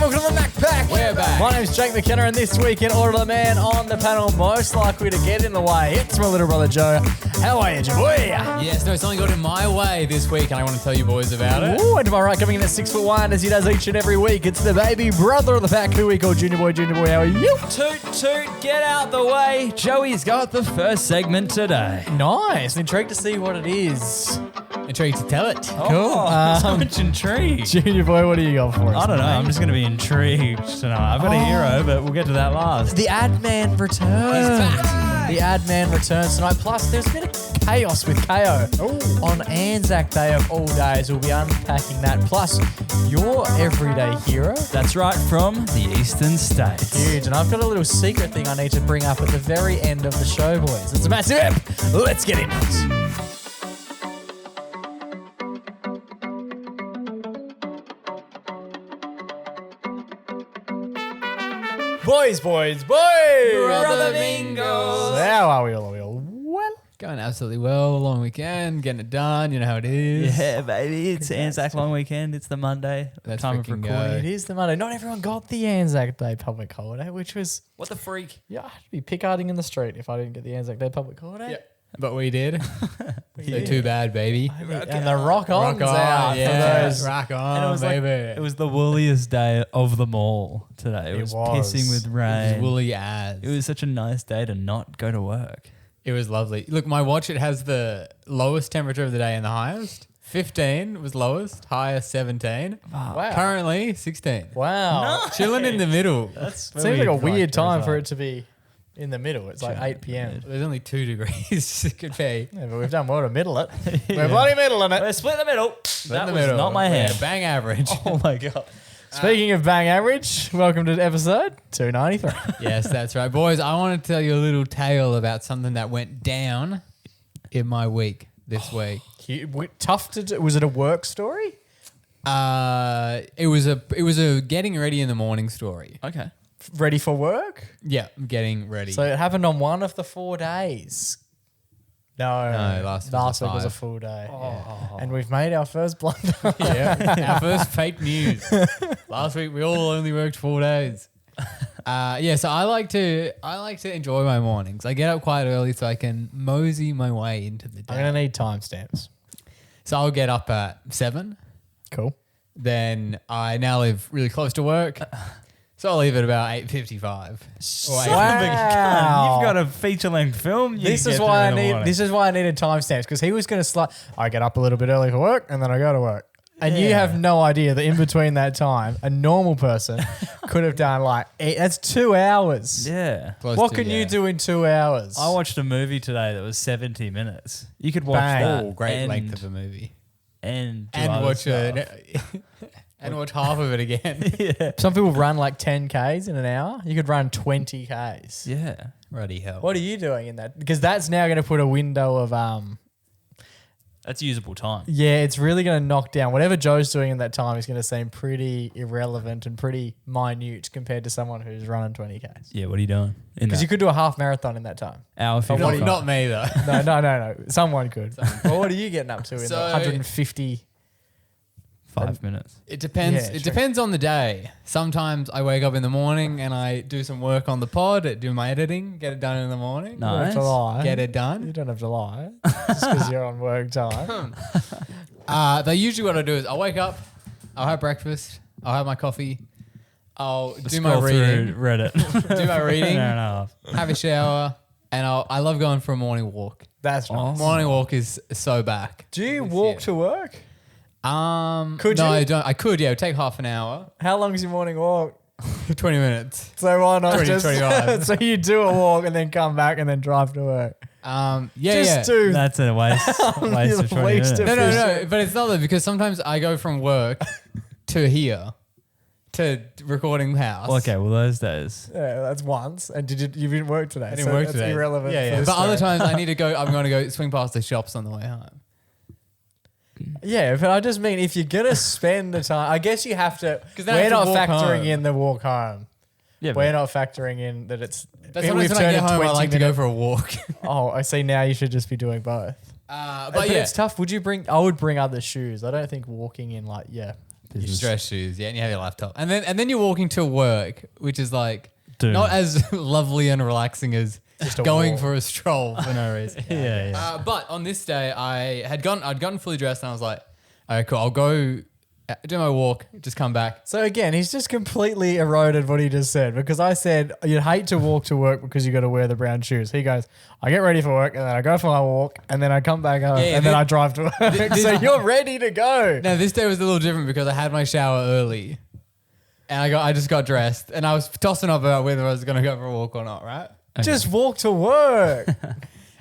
welcome to the MacPack. We're back. My name's Jake McKenna, and this week in order of the man on the panel most likely to get in the way, it's my little brother Joe. How are you, boy? Yes, no, something got in my way this week, and I want to tell you boys about it. Ooh, and to my right, coming in at 6'1", as he does each and every week, it's the baby brother of the pack, who we call Junior Boy. Junior Boy, how are you? Toot, toot, get out the way. Joey's got the first segment today. Nice. Intrigued to see what it is. Intrigued to tell it. Cool. So much intrigue. Junior Boy, what do you got for us? I don't know. mate? I'm just going to be intrigued tonight. I've got a hero, but we'll get to that last. The ad man returns. He's back. The ad man returns tonight. Plus, there's a bit of chaos with KO on ANZAC Day of all days. We'll be unpacking that. Plus, your everyday hero. That's right, from the Eastern States. Huge. And I've got a little secret thing I need to bring up at the very end of the show, boys. It's a massive ep. Let's get into it. Boys. Brother Mingles. How are we all? Are we all well? Going absolutely well. Long weekend, getting it done. You know how it is. Yeah, baby. It's Anzac long weekend. It's the Monday. Let's time of freaking recording. go. It is the Monday. Not everyone got the Anzac Day public holiday, which was, What the freak? yeah, I'd be pickarding in the street if I didn't get the Anzac Day public holiday. Yeah. But we did. So too bad, baby. And the rock on's Rock on, out yeah. for those. Rock And on, it was baby. it was the wooliest day of them all today. It It was was. pissing with It rain. was woolly as. It was such a nice day to not go to work. It was lovely. Look, my watch, it has the lowest temperature of the day and the highest. 15 was lowest, highest 17. Wow. Currently 16. Wow. Chilling in the middle. That's Seems like a weird time for it to be in the middle. It's like 8 p.m. There's only 2 degrees. It could be. Yeah, but we've done well to middle it. We're bloody middling it. We're split the middle. That In the was middle. not my Yeah, hand. bang average. Oh my god. Speaking of bang average, welcome to episode 293. Yes, that's right. Boys, I want to tell you a little tale about something that went down in my week this week. Tough to do. Was it a work story? It was a getting ready in the morning story. Okay. Ready for work? Yeah, getting ready. So it happened on one of the 4 days. No, last week was a 5. full day. Yeah. And we've made our first blunder. Yeah, our first fake news. Last week we all only worked 4 days. So I like to enjoy my mornings. I get up quite early so I can mosey my way into the day. I'm going to need timestamps. So I'll get up at 7. Cool. Then I now live really close to work. So I'll leave at about 8:55. Wow. You've got a feature-length film. This is why I needed timestamps, because he was going to I get up a little bit early for work and then I go to work. And you have no idea that in between that time, a normal person could have done that's 2 hours. Yeah. What can you do in 2 hours? I watched a movie today that was 70 minutes. You could watch Bang. that. Oh, great and, length of a movie. And do And other watch stuff. and watch half of it again. Yeah. Some people run 10Ks in an hour. You could run 20Ks. Yeah. Bloody hell. What are you doing in that? Because that's now going to put a window of That's usable time. yeah, it's really going to knock down whatever Joe's doing in that time is going to seem pretty irrelevant and pretty minute compared to someone who's running 20Ks. Yeah, what are you doing? Because you could do a half marathon in that time. Hour 50. Not me though. No. Someone could. Well, what are you getting up to in So- the 150? 5 minutes. It depends. Yeah, it true. depends on the day. Sometimes I wake up in the morning and I do some work on the pod, do my editing, get it done in the morning. You don't have Nice. to lie. Get it You done. don't have to lie. Just because you're on work time. But usually what I do is I'll wake up, I'll have breakfast, I'll have my coffee, I'll do my Scroll through reading, Reddit. do my reading, Fair enough. have a shower, and I love going for a morning walk. That's nice. Morning walk is so back. Do you walk to work? Could you? No, I don't. I could. Yeah, it would take half an hour, How long is your morning walk? 20 minutes. So why not 20, just 25. so you do a walk and then come back and then drive to work? Yeah, Just yeah. do That's a waste of 20 Waste minutes. of- No, but it's not that, because sometimes I go from work to here to recording house. Okay, well, those days. Yeah, that's once. And you didn't work today? I didn't work that's today. irrelevant. Yeah, for yeah. this But other story. times I need to go. I'm going to go swing past the shops on the way home. Yeah, but I just mean if you're gonna spend the time, I guess you have to. 'Cause then I We're have not to walk factoring home. in the walk home. Yeah, We're not factoring in that it's. But sometimes when I get home, I like to go for a walk. Oh, I see. Now you should just be doing both. But But yeah, it's tough. I would bring other shoes. I don't think walking in Your dress shoes, yeah, and you have your laptop. And then you're walking to work, which is like Dude. not as lovely and relaxing as Just a going walk. for a stroll for no reason. Yeah. But on this day, I'd gotten fully dressed and I was like, okay, cool, I'll go do my walk, just come back. So again, he's just completely eroded what he just said because I said you'd hate to walk to work because you got to wear the brown shoes. He goes, I get ready for work and then I go for my walk and then I come back home and then I drive to work. So you're ready to go. Now this day was a little different because I had my shower early and I just got dressed and I was tossing up about whether I was going to go for a walk or not, right? Just walk to work.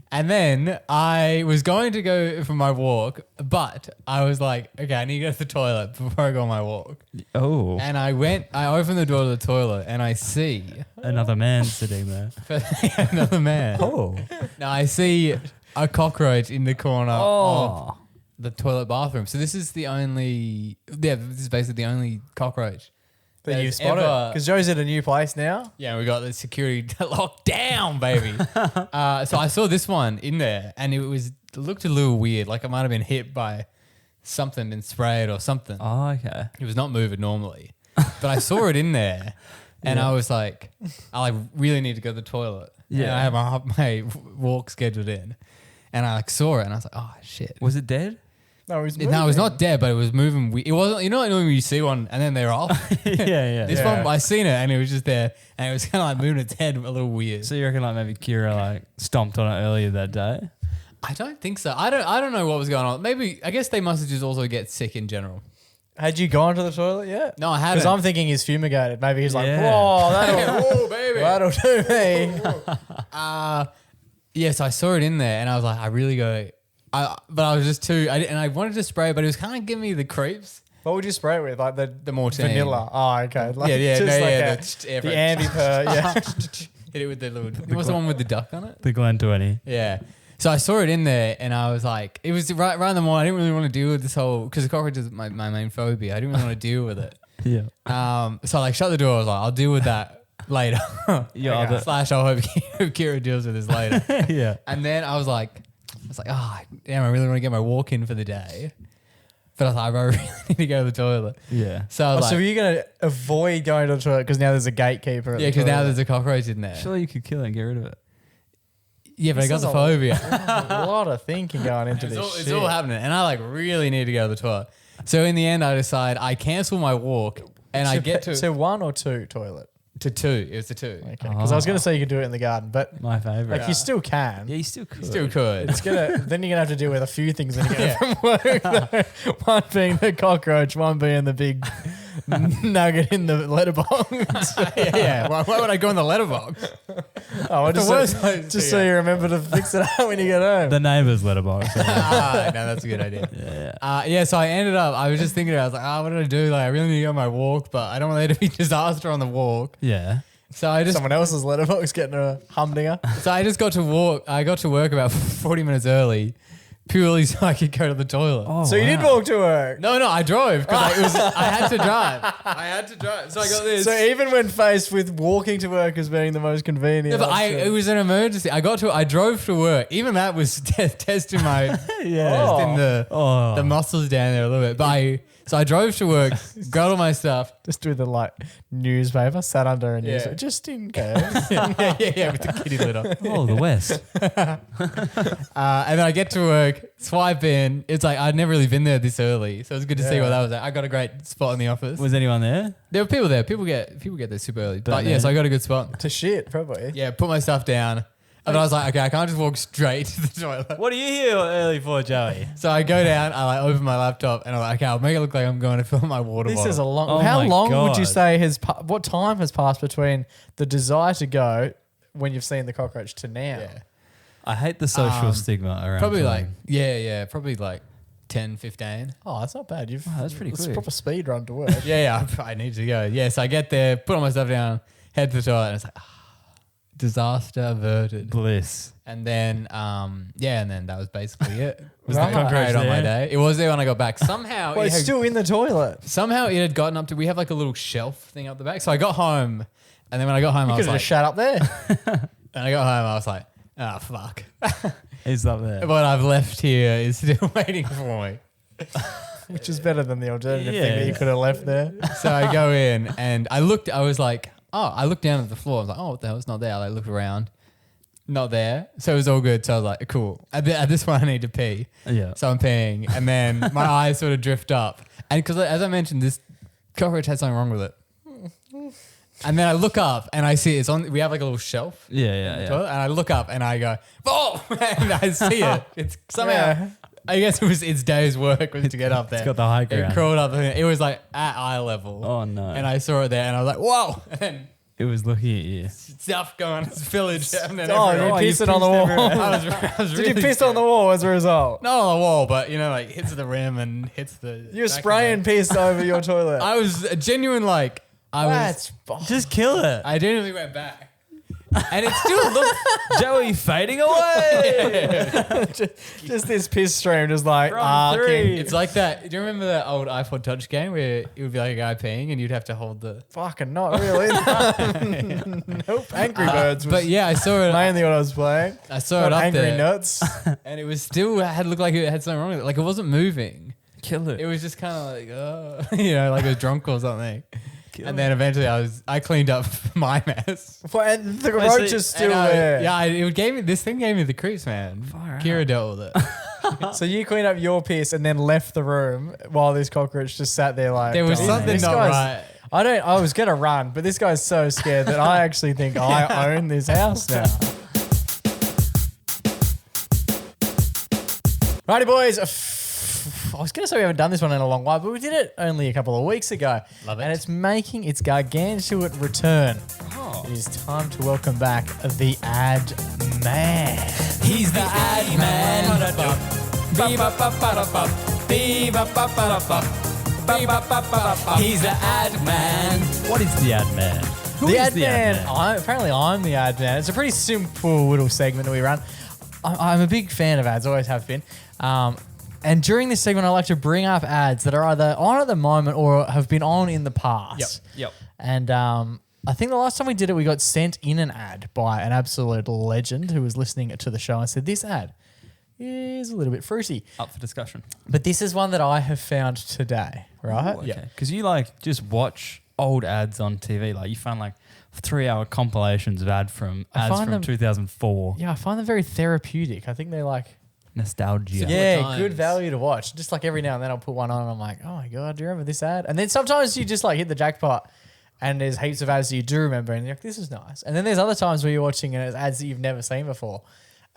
And then I was going to go for my walk, but I was like, okay, I need to go to the toilet before I go on my walk. Oh. And I opened the door to the toilet and I see Another man sitting there. another man. Oh. Now I see a cockroach in the corner of the toilet bathroom. So this is this is basically the only cockroach That you has spotted. ever- Because Joe's at a new place now. Yeah, we got the security locked down, baby. So I saw this one in there, and it looked a little weird. Like it might have been hit by something, been sprayed or something. Oh, okay. It was not moving normally, but I saw it in there, and I was like, I really need to go to the toilet. Yeah. And I had my walk scheduled in, and I saw it, and I was like, oh shit. Was it dead? No, he's No, it was not dead, but it was moving. It wasn't. You know, like when you see one and then they're off. yeah. This one, I seen it and it was just there, and it was kind of like moving its head a little weird. So you reckon like maybe Kira like stomped on it earlier that day? I don't think so. I don't know what was going on. Maybe I guess they must have just also get sick in general. Had you gone to the toilet yet? No, I haven't. Because I'm thinking he's fumigated. Maybe he's like, Yeah. whoa, that'll baby. do me. Yes, I saw it in there, and I was like, I really go. But I was just too. And I wanted to spray, but it was kind of giving me the creeps. What would you spray it with? Like the Martini. vanilla. Oh, okay. Like, Yeah, just no, like yeah, the ambipur. Yeah. Hit it with the little. What's the one with the duck on it? The Glen 20. Yeah. So I saw it in there, and I was like, it was right around the morning. I didn't really want to deal with this whole because the cockroach is my main phobia. I didn't really want to deal with it. Yeah. So I like shut the door. I was like, I'll deal with that later. Yeah. Okay. Slash, I hope Kira deals with this later. Yeah. And then I was like, oh, damn, I really want to get my walk in for the day. But I was like, I really need to go to the toilet. Yeah. So I was So like, are you going to avoid going to the toilet because now there's a gatekeeper at yeah, the because now toilet? there's a cockroach in there. Surely you could kill it and get rid of it. Yeah, but This I got is the a- phobia. a lot of thinking going into this It's shit. all happening. And I like really need to go to the toilet. So in the end, I decide I cancel my walk and I get So one or two toilet? to two. It was the two. Okay. Because I was going to say you could do it in the garden, but My favourite. like you still can. Yeah, you still could. Still could. It's gonna. Then you're gonna have to deal with a few things when you get from work. Though. One being the cockroach, one being the big nugget in the letterbox. yeah. Why would I go in the letterbox? Oh, The worst place to just so you remember to fix it up when you get home. The neighbour's letterbox. No, that's a good idea. yeah. So I ended up, I was just thinking, I was like, what did I do? Like, I really need to go on my walk, but I don't want there to be disaster on the walk. Yeah. So I just, Someone else's letterbox getting a humdinger. so I just got to walk. I got to work about 40 minutes early, purely so I could go to the toilet. Oh, So you did walk to work. No, I drove because I had to drive. I had to drive. So I got this. So even when faced with walking to work as being the most convenient, Yeah, but option. it was an emergency. I drove to work. Even that was testing my testing the muscles down there a little bit. But I drove to work, got all my stuff. just with the like newspaper, sat under a Yeah. newspaper, just in case. yeah, with the kitty litter. Oh, the West. And then I get to work, swipe in. It's like I'd never really been there this early, so it was good to see Yeah. what that was at. I got a great spot in the office. Was anyone there? There were people there. People get there super early. But know. yeah, so I got a good spot. To shit, probably. Yeah, put my stuff down. And I was like, okay, I can't just walk straight to the toilet. What are you here early for, Joey? So I go down, I like open my laptop, and I'm like, okay, I'll make it look like I'm going to fill my water This bottle. is a long. Oh how my long would you God. say what time has passed between the desire to go when you've seen the cockroach to now? yeah. I hate the social stigma around. Probably flying. like, probably like 10, 15. Oh, that's not bad. that's pretty It's a quick. proper speed run to work. Yeah, I need to go. Yeah, so I get there, put all my stuff down, head to the toilet, and it's like, disaster averted. Bliss. And then, and then that was basically it. Was Right. the cockroach on my there? day? It was there when I got back. Somehow, Well, it it's had, still in the toilet. somehow it had gotten up to. We have like a little shelf thing up the back. So I got home, and then when I got home, You I could was have like, just shut up there. and I got home, I was like, oh fuck, He's up there. what I've left here is still waiting for me. Which is better than the alternative thing that you could have left there. So I go in and I looked down at the floor. I was like, oh, what the hell? It's not there. I looked around. Not there. So it was all good. So I was like, cool. At this point, I need to pee. Yeah. So I'm peeing. And then my eyes sort of drift up. And because, as I mentioned, this cockroach had something wrong with it. And then I look up and I see it's on. We have like a little shelf. Yeah. And I look up and I go, oh! And I see it. It's somehow, I guess it was its day's work was to get up there. It's got the high It ground. crawled up. It was like at eye level. Oh, no. And I saw it there and I was like, whoa! And It was looking at you. stuff going on in this village. And then Oh, everywhere. you pissed it on the wall. I was Did you really piss on the wall as a result? Not on the wall, but like hits the rim and hits the. You were back of spraying it. piss over your toilet. I was a genuine like. Just kill it. I genuinely went back, and it still looked. Joey fading away. just this piss stream, just like From arcing. three. It's like that. Do you remember that old iPod Touch game where it would be like a guy peeing and you'd have to hold the. Fucking not really. Nope. Angry Birds was But yeah, I saw it. mainly what I was playing. I saw Not it up Angry there, Nuts. and it was still looked like it had something wrong with it. Like it wasn't moving. Kill It was just kind of like, like it was drunk or something. And then eventually I cleaned up my mess. And the roach is still there. This thing gave me the creeps, man. Kira dealt with it. So you cleaned up your piss and then left the room while this cockroach just sat there like. There was "Damn, something this not guy's- right. I was gonna run, but this guy's so scared that I actually think I own this house now. Righty boys, I was gonna say we haven't done this one in a long while, but we did it only a couple of weeks ago. Love it. And it's making its gargantuan return. It is time to welcome back the ad man. He's the ad man. He's the ad man. What is the ad man? Who The is ad the man. ad man? Apparently, I'm the ad man. It's a pretty simple little segment that we run. I'm a big fan of ads, always have been. And during this segment, I like to bring up ads that are either on at the moment or have been on in the past. Yep. And I think the last time we did it, we got sent in an ad by an absolute legend who was listening to the show and said, this ad is a little bit fruity. Up for discussion. But this is one that I have found today, right? Ooh, okay. Because you just watch old ads on TV. Like you find 3-hour compilations of ads from them- 2004. Yeah, I find them very therapeutic. I think they're like, Nostalgia. yeah, times. good value to watch. Just like every now and then I'll put one on and I'm like, oh my God, do you remember this ad? And then sometimes you just like hit the jackpot and there's heaps of ads that you do remember and you're like, this is nice. And then there's other times where you're watching and it's ads that you've never seen before.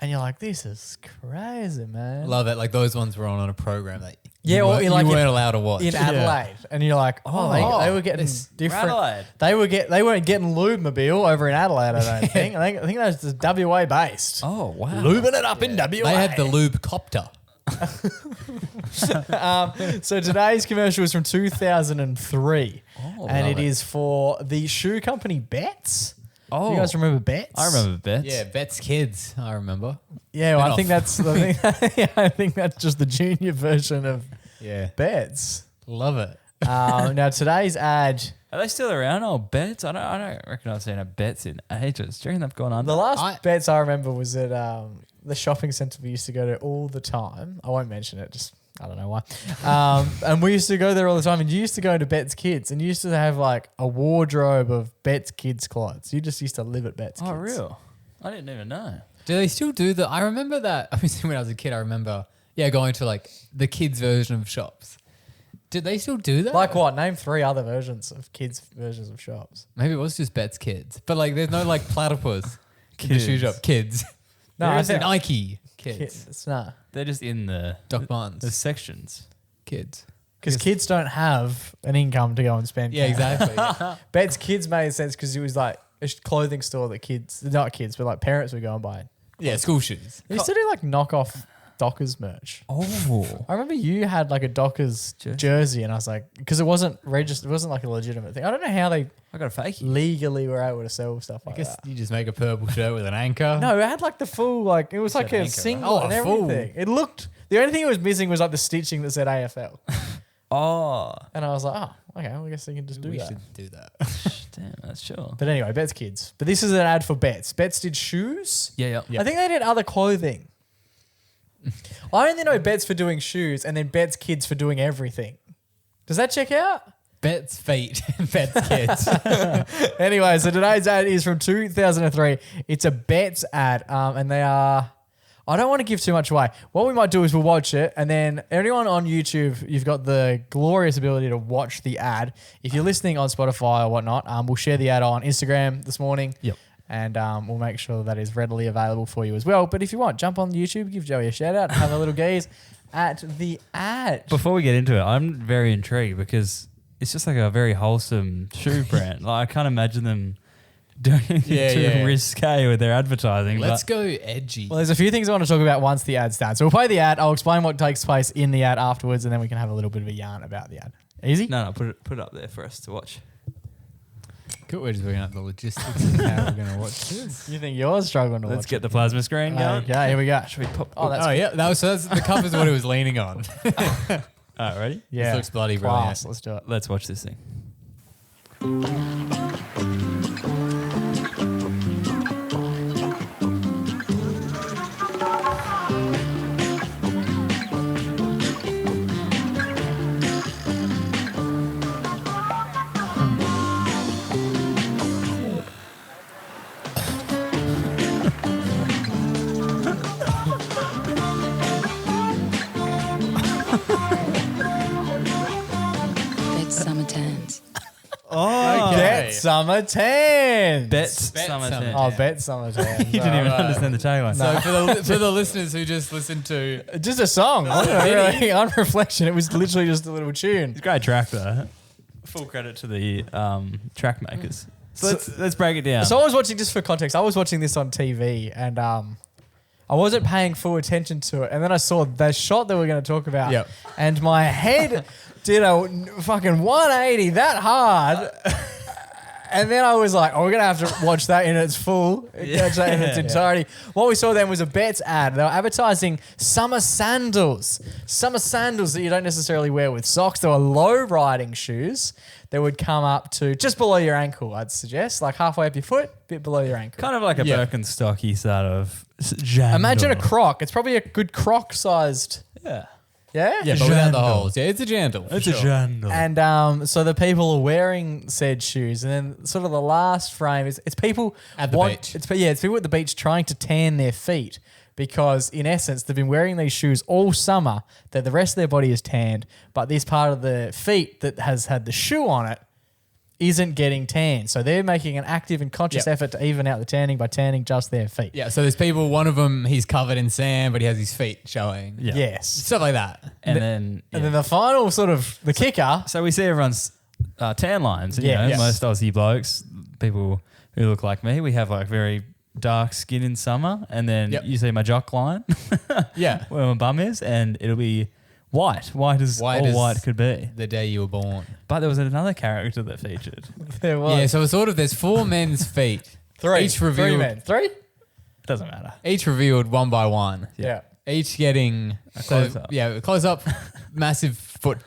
And you're like, this is crazy, man. Love it. Like those ones were on a program that Yeah, or you weren't allowed to watch. in Adelaide. And you're like, they were getting different. Adelaide. They weren't getting Lube-mobile over in Adelaide, I don't think. I think that was WA based. Oh, wow. Lubing it up in WA. They had the lube copter. So today's commercial is from 2003. And it is for the shoe company Betts. Oh. Do you guys remember Betts? I remember Bets. Yeah, Bet's Kids. I remember. Yeah, well, I Spin-off. think that's just the junior version of Yeah, Betts. love it. Now today's ad, Are they still around? Oh, Bets? I don't reckon I've seen a Bets in ages. Do you reckon they've gone under? the last Betts I remember was at the shopping centre we used to go to all the time. I won't mention it, just I don't know why. And we used to go there all the time. And you used to go to Betts Kids, and you used to have like a wardrobe of Betts Kids clothes. You just used to live at Betts Kids. Oh, real? I didn't even know. Do they still do the? I remember that. Obviously, when I was a kid, I remember going to like the kids' version of shops. Did they still do that? Like what? Name 3 other versions of kids' versions of shops. Maybe it was just Bet's Kids, but like there's no like platypus in the shoe shop. Kids. No, There I is think Nike. Kids. kids. It's not. They're just in the Doc Martens. the sections. Kids. Because kids don't have an income to go and spend. Yeah, cash. exactly. Betts Kids made sense because it was like a clothing store that not kids, but like parents would go and buy. Yeah, school shoes. They used to do like knockoff Dockers merch. Oh. I remember you had like a Dockers jersey, and I was like, because it wasn't registered, it wasn't like a legitimate thing. I don't know how they I got a fake. legally were able to sell stuff I like guess that. you just make a purple shirt with an anchor. No, it had like the full, like it was like a anchor, single right? and Oh, full. everything. It looked. The only thing it was missing was like the stitching that said AFL, Oh. and I was like, oh, okay, well, I guess they can just do we that. should do that. Damn, that's sure. But anyway, Betts Kids. But this is an ad for Betts. Betts did shoes. Yeah. I think they did other clothing. I only know Bets for doing shoes and then Bets Kids for doing everything. Does that check out? Bet's feet, Bet's kids. Anyway, so today's ad is from 2003. It's a Bets ad, and they are... I don't want to give too much away. What we might do is we'll watch it, and then anyone on YouTube, you've got the glorious ability to watch the ad. If you're listening on Spotify or whatnot, we'll share the ad on Instagram this morning. Yep. And we'll make sure that is readily available for you as well. But if you want, jump on YouTube, give Joey a shout out, have a little gaze at the ad. Before we get into it, I'm very intrigued because it's just like a very wholesome shoe brand. Like I can't imagine them doing anything too risque with their advertising. Let's go edgy. Well, there's a few things I want to talk about once the ad starts. So we'll play the ad. I'll explain what takes place in the ad afterwards, and then we can have a little bit of a yarn about the ad. Easy? No, put it up there for us to watch. Good, we're just working out the logistics of how we're going to watch this. You think you're struggling to watch Let's get the plasma screen going. Okay, here we go. Should we pop? That's the cover's what it was leaning on. All right, ready? Yeah. This looks bloody brilliant. Class. Let's do it. Let's watch this thing. Big summer tans. Oh, Okay. Bet Summer Tans. Bets Bet summer summer tan. Oh, Bet Summer Tans. You didn't even understand the tagline. So for the listeners who just listened to, Just a song. Really, on reflection, it was literally just a little tune. It's a great track though. Full credit to the track makers. So let's break it down. So I was watching, just for context, I was watching this on TV and I wasn't paying full attention to it. And then I saw the shot that we're going to talk about. Yep. And my head did a fucking 180 that hard. And then I was like, oh, we're going to have to watch that in its full, catch that in its entirety. What we saw then was a Bets ad. They were advertising summer sandals. Summer sandals that you don't necessarily wear with socks. They were low-riding shoes that would come up to just below your ankle, I'd suggest. Like halfway up your foot, bit below your ankle. kind of like a Birkenstocky sort of jandal. Imagine a croc. It's probably a good croc-sized... Yeah. Yeah? yeah, but without the Jandal. holes. Yeah, it's a jandal. It's a jandal. And so the people are wearing said shoes, and then sort of the last frame is it's people At the beach. It's people at the beach trying to tan their feet because in essence they've been wearing these shoes all summer that the rest of their body is tanned, but this part of the feet that has had the shoe on it isn't getting tanned. So they're making an active and conscious effort to even out the tanning by tanning just their feet. Yeah, so there's people, one of them, he's covered in sand, but he has his feet showing. Yeah. Yes. Stuff like that. And then And then the final sort of the kicker. so we see everyone's tan lines. You Yeah. know, Yes. most Aussie blokes, people who look like me, we have like very dark skin in summer, and then Yep. you see my jock line Yeah. where my bum is, and it'll be white. White as White all as- white could be. The day you were born. But there was another character that featured. There was Yeah, so it's sort of, there's 4 men's feet. three. Each Three revealed, men. Three? Doesn't matter. each revealed one by one. Yeah. Each getting a close-up. Yeah, close up, massive foot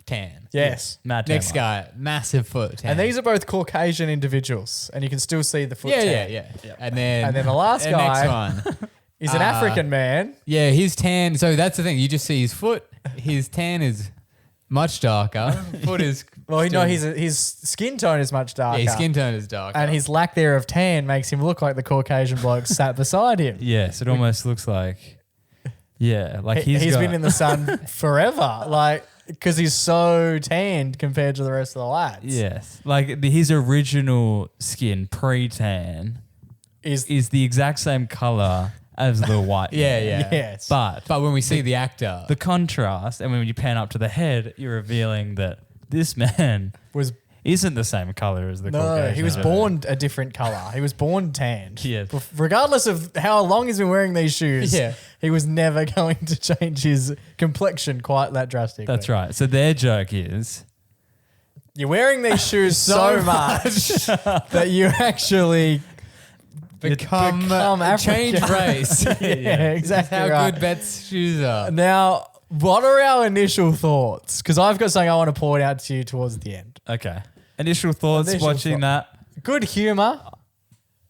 tan. Yes. Mad tan Next line. guy, massive foot tan. And these are both Caucasian individuals, and you can still see the foot yeah, tan. yeah. And then And then the last guy- next one. He's an African man. Yeah, his tan. So that's the thing. You just see his foot. His tan is much darker. Foot is Well, still- his skin tone is much darker. yeah, his skin tone is darker. and his lack there of tan makes him look like the Caucasian bloke sat beside him. Yes, it almost looks like, like He's got- been in the sun forever, like because he's so tanned compared to the rest of the lads. Yes, like his original skin pre-tan is is the exact same color as the white. Yeah, man. yeah. yes, But But when we see the actor, the contrast, and when you pan up to the head, you're revealing that this man was isn't the same color as the no, Caucasian. he was born a different color. He was born tanned. Yes. Regardless of how long he's been wearing these shoes, Yeah. he was never going to change his complexion quite that drastically. That's right. So their joke is, You're wearing these shoes so much that you actually become African. change race. yeah, exactly How right. good Bet's shoes are. Now, what are our initial thoughts? Because I've got something I want to point out to you towards the end. okay. Initial thoughts Initial watching that. Good humor.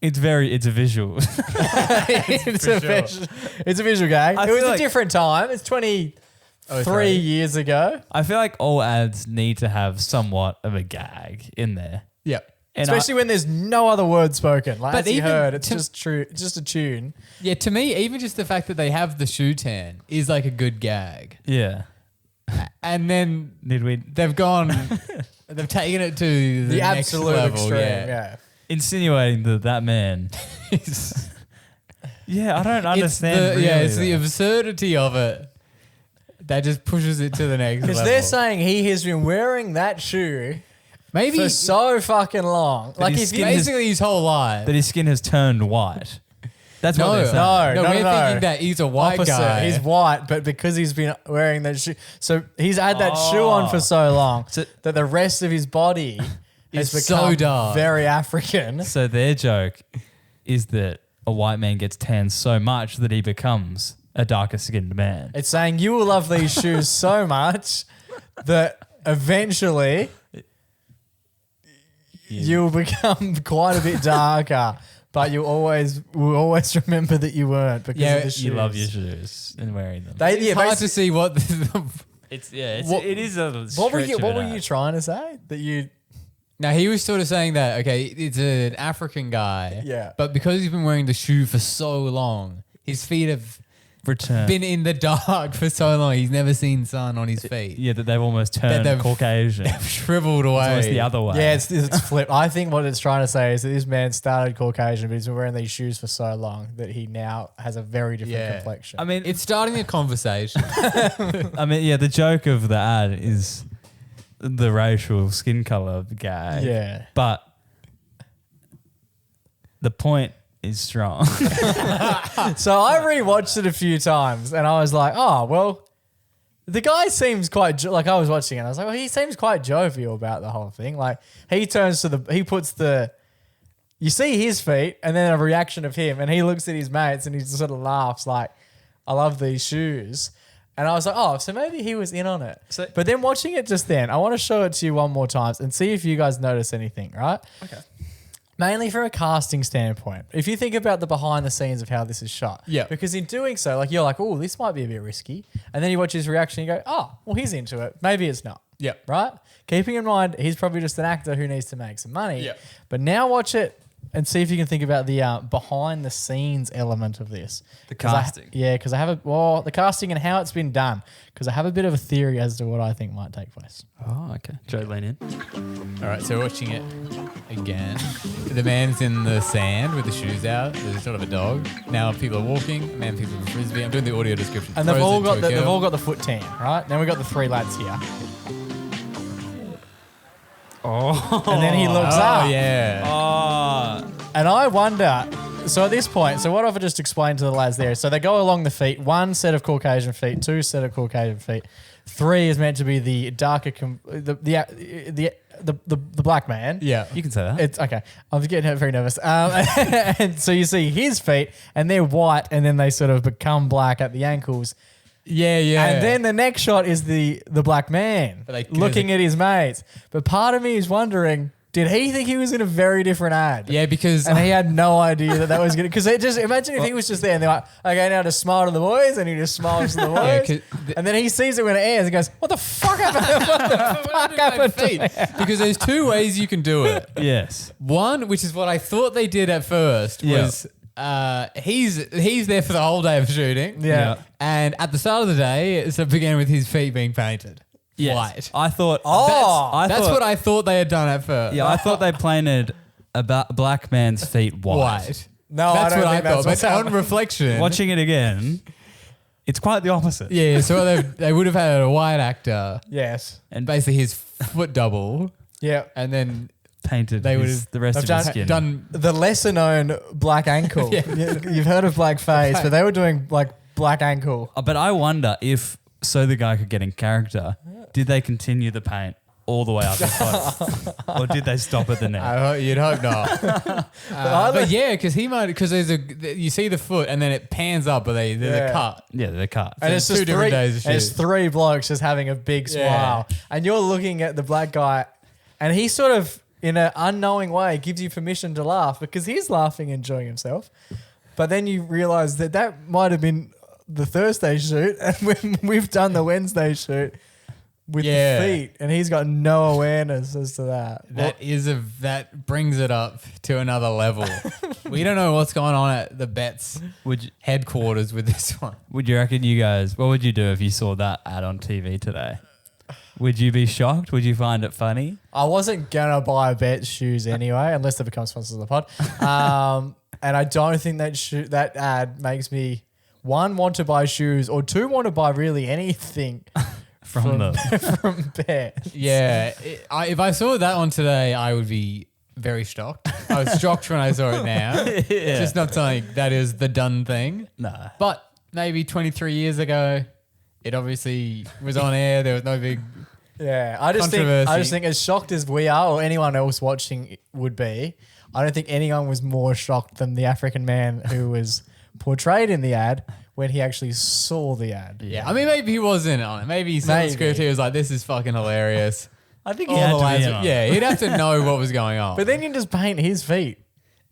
It's a visual. It's a visual gag. It was a different time. It's 23 years ago. I feel like all ads need to have somewhat of a gag in there. Yep. And Especially when there's no other word spoken. Like, But as you even heard, it's just true. It's just a tune. Yeah, to me, even just the fact that they have the shoe tan is like a good gag. Yeah. And then they've taken it to the next absolute level. extreme. Yeah. Yeah. Insinuating that man is... Yeah, I don't understand. It's the absurdity of it that just pushes it to the next level. Because they're saying he has been wearing that shoe maybe for so fucking long. Like, if you basically his whole life. that his skin has turned white. That's what they're saying. No, we're thinking that he's a white opposite. guy. He's white, but because he's been wearing that shoe, so he's had that shoe on for so long that the rest of his body has become so dark. very African. So their joke is that a white man gets tanned so much that he becomes a darker skinned man. It's saying you will love these shoes so much that eventually you'll become quite a bit darker. But will always remember that you weren't because of the shoes. You love your shoes and wearing them. It's hard to see what. It is a What were stretch you trying to say? That you... Now, he was sort of saying that, okay, it's an African guy. Yeah. But because he's been wearing the shoe for so long, his feet have been in the dark for so long. He's never seen sun on his feet. Yeah, that they've almost turned Caucasian. They've shriveled away. It's the other way. Yeah, it's flipped. I think what it's trying to say is that this man started Caucasian, but he's been wearing these shoes for so long that he now has a very different complexion. I mean, It's starting a conversation. the joke of the ad is the racial skin color guy. Yeah. But the point is strong. So I rewatched it a few times and I was like, oh, well, the guy seems quite, like I was watching it and I was like, well, he seems quite jovial about the whole thing. Like he you see his feet and then a reaction of him and he looks at his mates and he just sort of laughs like, I love these shoes. And I was like, oh, so maybe he was in on it. But then watching it just then, I want to show it to you one more time and see if you guys notice anything, right? Okay. Mainly from a casting standpoint. If you think about the behind the scenes of how this is shot. Yeah. Because in doing so, like you're like, oh, this might be a bit risky. And then you watch his reaction and you go, oh, well, he's into it. Maybe it's not. Yeah. Right? Keeping in mind, he's probably just an actor who needs to make some money. Yeah. But now watch it and see if you can think about the behind the scenes element of this. The casting. Because I have the casting and how it's been done. Because I have a bit of a theory as to what I think might take place. Oh, okay. Joe, lean in. All right, so we're watching it again. The man's in the sand with the shoes out. There's sort of a dog. Now people are walking. A man picks up a frisbee. I'm doing the audio description. And they've all got the foot tan, right? Then we've got the three lads here. Oh. And then he looks up. Oh, yeah. Oh. And I wonder, so at this point, so what I've just explained to the lads there, so they go along the feet, one set of Caucasian feet, two set of Caucasian feet, three is meant to be the darker, the black man. Yeah. You can say that. It's okay. I'm getting very nervous. And so you see his feet and they're white and then they sort of become black at the ankles. Yeah. And then the next shot is the black man looking at his mates. But part of me is wondering, did he think he was in a very different ad? Yeah, because... And he had no idea that was going to... Because just imagine if he was just there and they're like, okay, now just smile to the boys. And he just smiles to the boys. And then he sees it when it airs and goes, what the fuck happened? What the fuck happened to me? Because there's two ways you can do it. Yes. One, which is what I thought they did at first, was... he's there for the whole day of shooting. Yeah. And at the start of the day, so it began with his feet being painted. Yes. White. I thought... That's what I thought they had done at first. Yeah, I thought they painted a black man's feet white. No, that's I don't what I think thought. that's But what's on reflection... Watching it again, it's quite the opposite. Yeah, so they would have had a white actor. Yes. And basically his foot double. Yeah. And then... Painted they would have the rest of his skin. Done the lesser known black ankle. You've heard of black face, but they were doing like black ankle. But I wonder if, so the guy could get in character, did they continue the paint all the way up his body? Or did they stop at the neck? You'd hope not. But yeah, because you see the foot and then it pans up, but they're cut. Yeah, they're cut. And it's just two different days of shoot. It's three blokes just having a big smile. And you're looking at the black guy and he sort of, in an unknowing way gives you permission to laugh because he's laughing, enjoying himself. But then you realise that might have been the Thursday shoot, and we've done the Wednesday shoot with the feet, and he's got no awareness as to that. That brings it up to another level. We don't know what's going on at the Bets headquarters with this one. Would you reckon you guys, what would you do if you saw that ad on TV today? Would you be shocked? Would you find it funny? I wasn't going to buy Bet's shoes anyway, unless they become sponsors of the pod. And I don't think that ad makes me, one, want to buy shoes, or two, want to buy really anything from Bet. Yeah. If I saw that one today, I would be very shocked. I was shocked when I saw it now. Yeah. Just not something that is the done thing. No. But maybe 23 years ago, it obviously was on air. There was no big I just think as shocked as we are, or anyone else watching would be, I don't think anyone was more shocked than the African man who was portrayed in the ad when he actually saw the ad. Yeah, I mean, maybe he wasn't on it. Maybe he saw the script. He was like, "This is fucking hilarious." I think he had to be on. Yeah, he'd have to know what was going on. But then you just paint his feet.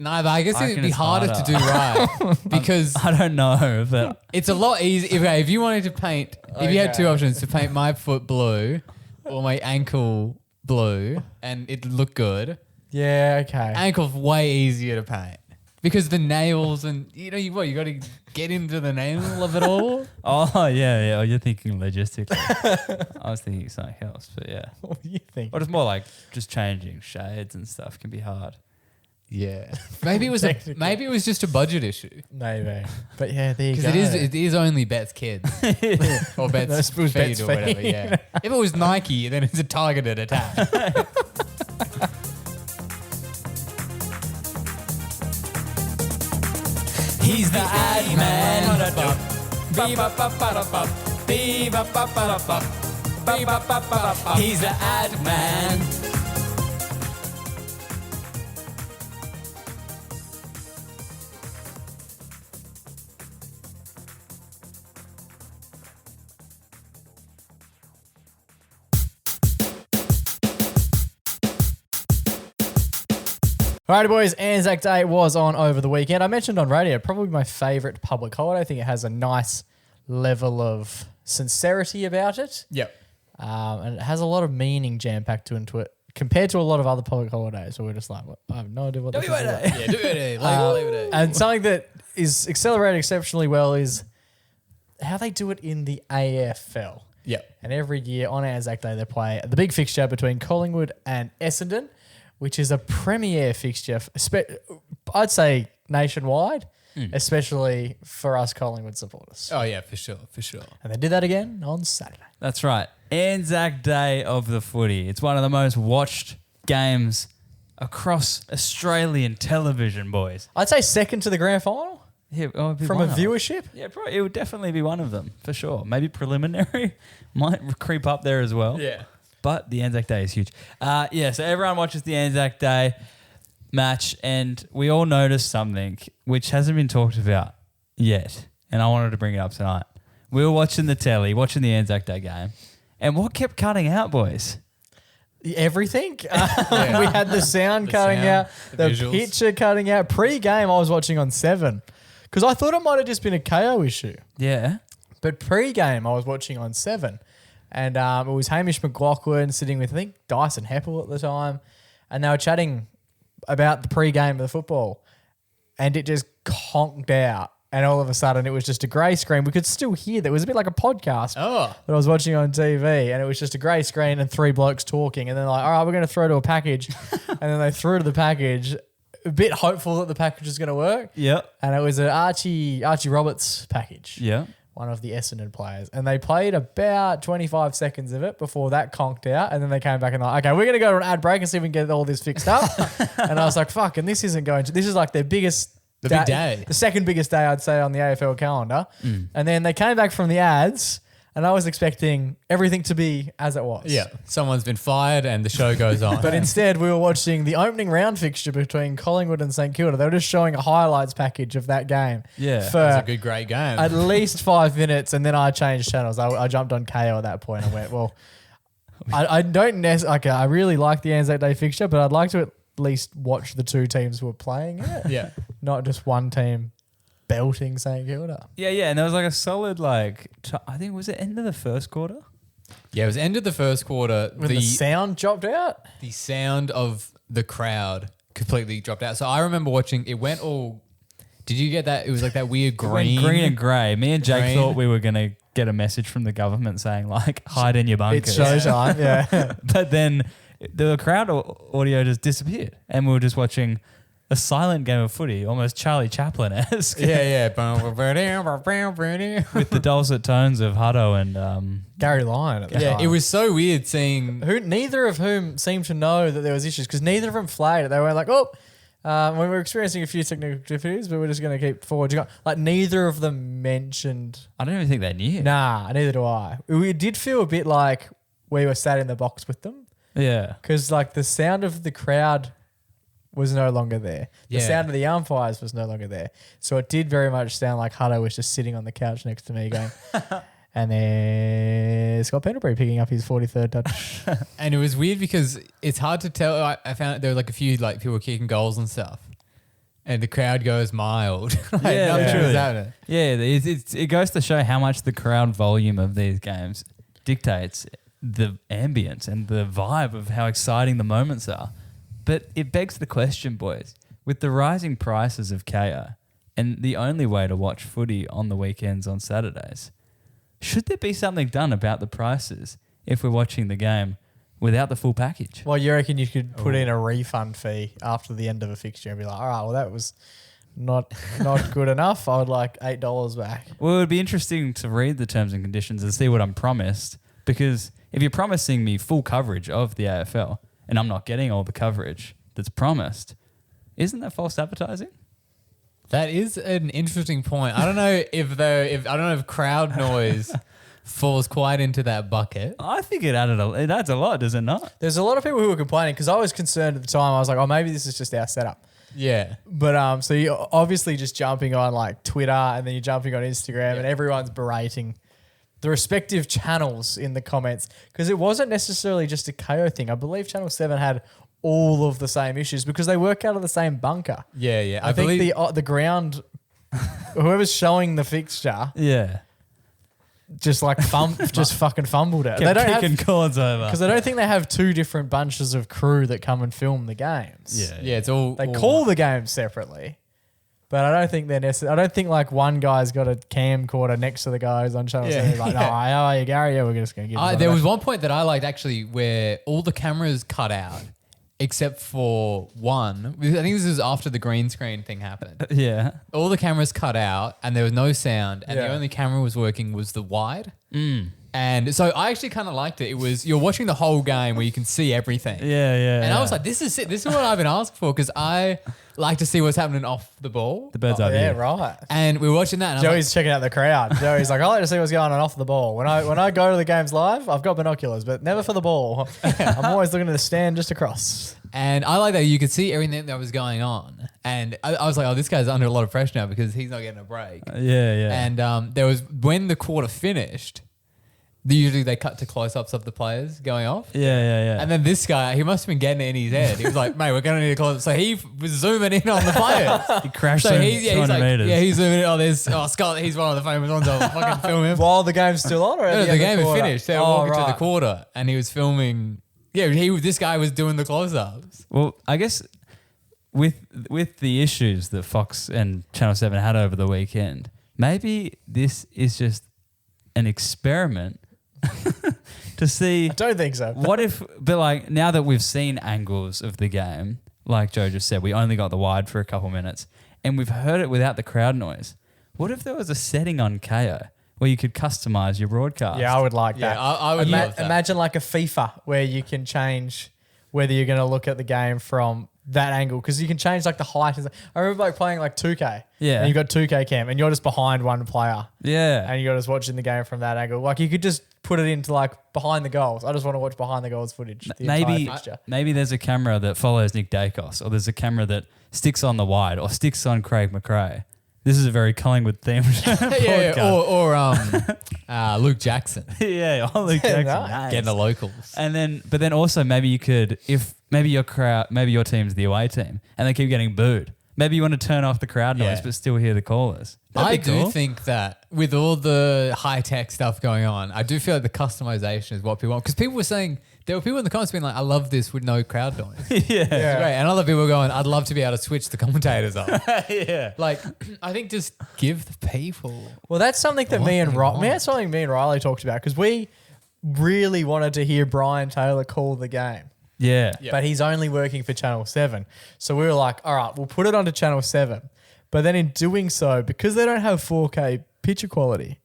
No, but I guess it'd be harder to do right because I don't know, but it's a lot easier. If you wanted to paint, if you had two options to paint my foot blue or my ankle blue, and it'd look good. Yeah, okay. Ankle's way easier to paint because the nails and you got to get into the nail of it all. Oh yeah. Oh, you're thinking logistically. I was thinking something else, but yeah. What do you think? Or it's more like just changing shades and stuff can be hard. Yeah, maybe it was just a budget issue. Maybe, but yeah, there you go. Because it is only Bet's kids or Bet's feet Bet's or whatever. feet. Yeah, if it was Nike, then it's a targeted attack. He's the ad man. He's the ad man. Alrighty, boys, Anzac Day was on over the weekend. I mentioned on radio, probably my favourite public holiday. I think it has a nice level of sincerity about it. Yep. And it has a lot of meaning jam-packed into it compared to a lot of other public holidays where we're just like, I have no idea what this is about. Yeah, do it. And something that is accelerated exceptionally well is how they do it in the AFL. Yep. And every year on Anzac Day, they play the big fixture between Collingwood and Essendon, which is a premier fixture, I'd say nationwide, especially for us Collingwood supporters. Oh, yeah, for sure. And they did that again on Saturday. That's right. Anzac Day of the footy. It's one of the most watched games across Australian television, boys. I'd say second to the grand final from a viewership. Yeah, probably, it would definitely be one of them, for sure. Maybe preliminary might creep up there as well. Yeah. But the Anzac Day is huge. So everyone watches the Anzac Day match, and we all noticed something which hasn't been talked about yet, and I wanted to bring it up tonight. We were watching the telly, watching the Anzac Day game, and what kept cutting out, boys? Everything. We had the sound cutting out, the picture cutting out. Pre-game, I was watching on 7 because I thought it might have just been a KO issue. Yeah. But pre-game, I was watching on 7. And it was Hamish McLaughlin sitting with, I think, Dyson Heppel at the time. And they were chatting about the pre-game of the football. And it just conked out. And all of a sudden, it was just a grey screen. We could still hear that. It was a bit like a podcast that I was watching on TV. And it was just a grey screen and 3 blokes talking. And then like, all right, we're going to throw to a package. And then they threw to the package, a bit hopeful that the package was going to work. Yep. And it was an Archie Roberts package. Yeah. One of the Essendon players. And they played about 25 seconds of it before that conked out. And then they came back and like, okay, we're going to go to an ad break and see if we can get all this fixed up. And I was like, fuck, and this isn't going to, this is like their biggest big day. The second biggest day, I'd say, on the AFL calendar. And then they came back from the ads and I was expecting everything to be as it was. Yeah. Someone's been fired and the show goes on. But instead, we were watching the opening round fixture between Collingwood and St Kilda. They were just showing a highlights package of that game. Yeah. For it was a great game. At least 5 minutes, and then I changed channels. I jumped on KO at that point and went, well, I don't necessarily, I really like the Anzac Day fixture, but I'd like to at least watch the two teams who are playing it. Yeah. Not just one team belting St Kilda. Yeah, and there was like a solid I think was it end of the first quarter? Yeah, it was end of the first quarter. When the sound dropped out? The sound of the crowd completely dropped out. So I remember watching, it went all, did you get that? It was like that weird green. Green and grey. Me and Jake Green. thought we were going to get a message from the government saying like, hide in your bunkers. It's showtime, yeah. But then the crowd audio just disappeared and we were just watching a silent game of footy, almost Charlie Chaplin-esque. Yeah. With the dulcet tones of Hutto and Gary Lyon at the Yeah, time. it was so weird seeing. Neither of whom seemed to know that there was issues because neither of them flagged it. They were like, we were experiencing a few technical difficulties, but we're just going to keep forward. Like neither of them mentioned. I don't even think they knew. Nah, neither do I. We did feel a bit like we were sat in the box with them Yeah. because like the sound of the crowd was no longer there. The Yeah. sound of the umpires was no longer there. So it did very much sound like Hutto was just sitting on the couch next to me going, and then Scott Pendlebury picking up his 43rd touch. And it was weird because it's hard to tell. I found there were like a few like people kicking goals and stuff. And the crowd goes mild. Like, Yeah, nothing was truly. happening. Yeah, it goes to show how much the crowd volume of these games dictates the ambience and the vibe of how exciting the moments are. But it begs the question, boys, with the rising prices of KO and the only way to watch footy on the weekends on Saturdays, should there be something done about the prices if we're watching the game without the full package? Well, you reckon you could put in a refund fee after the end of a fixture and be like, all right, well, that was not good enough. I would like $8 back. Well, it would be interesting to read the terms and conditions and see what I'm promised, because if you're promising me full coverage of the AFL and I'm not getting all the coverage that's promised, isn't that false advertising? That is an interesting point. I don't know if crowd noise falls quite into that bucket. I think it adds a lot, does it not? There's a lot of people who were complaining because I was concerned at the time. I was like, oh, maybe this is just our setup. Yeah. But so you're obviously just jumping on like Twitter and then you're jumping on Instagram and everyone's berating the respective channels in the comments because it wasn't necessarily just a KO thing. I believe Channel 7 had all of the same issues because they work out of the same bunker. Yeah. I think the ground, whoever's showing the fixture, just like just fucking fumbled it. Kept kicking cords over. Because I don't think they have two different bunches of crew that come and film the games. Yeah, it's all. They call the games separately, but I don't think they're necessary. I don't think like one guy's got a camcorder next to the guys on Channel 7. Like, how are you, Gary? Yeah, we're just going to give There was one point that I liked actually where all the cameras cut out except for one. I think this is after the green screen thing happened. Yeah. All the cameras cut out and there was no sound and the Yeah. only camera was working was the wide. And so I actually kind of liked it. It was, you're watching the whole game where you can see everything. Yeah. And I was like, this is it. This is what I've been asked for because I like to see what's happening off the ball. the bird's eye Yeah, view. right. And we were watching that. And I was Joey's checking out the crowd. Joey's like, I like to see what's going on off the ball. When I go to the games live, I've got binoculars, but never for the ball. I'm always looking at the stand just across. And I like that you could see everything that was going on. And I was like, oh, this guy's under a lot of pressure now because he's not getting a break. Yeah. And there was, when the quarter finished, usually they cut to close-ups of the players going off. Yeah. And then this guy, he must have been getting it in his head. He was like, mate, we're going to need a close-up. So he was zooming in on the players. He crashed So him he's 200 like, meters. yeah, he's zooming in. Oh, there's Scott, he's one of the famous ones. I'll fucking film him. While the game's still on or at No, the the end of game had quarter? finished. They were Oh, walking to the right. quarter and he was filming. Yeah, this guy was doing the close-ups. Well, I guess with the issues that Fox and Channel 7 had over the weekend, maybe this is just an experiment to see I don't think so. what if, but like now that we've seen angles of the game, like Joe just said, we only got the wide for a couple minutes and we've heard it without the crowd noise. What if there was a setting on KO where you could customize your broadcast? Yeah, I would like Yeah, that. I would love that. Imagine like a FIFA where you can change whether you're going to look at the game from that angle because you can change like the height. I remember like playing like 2K. Yeah. And you've got 2K cam and you're just behind one player Yeah. and you're just watching the game from that angle. Like you could just put it into like behind the goals. I just want to watch behind the goals footage. The entire fixture. Maybe there's a camera that follows Nick Dacos, or there's a camera that sticks on the wide or sticks on Craig McRae, This is a very Collingwood themed podcast. or Luke Jackson Yeah, Luke Jackson. Nice. getting the locals. But then also maybe you could, if maybe your team's the away team and they keep getting booed, maybe you want to turn off the crowd noise Yeah. but still hear the callers. I That'd be cool. do think that with all the high tech stuff going on, I do feel like the customization is what people want. Because people were saying, there were people in the comments being like, I love this with no crowd noise. It's yeah. great. And other people were going, I'd love to be able to switch the commentators up. Yeah. Like, I think just give the people. Well, that's something that What me and they Riley, want. that's something me and Riley talked about because we really wanted to hear Brian Taylor call the game. Yeah. But he's only working for Channel 7. So we were like, all right, we'll put it onto Channel 7. But then in doing so, because they don't have 4K picture quality,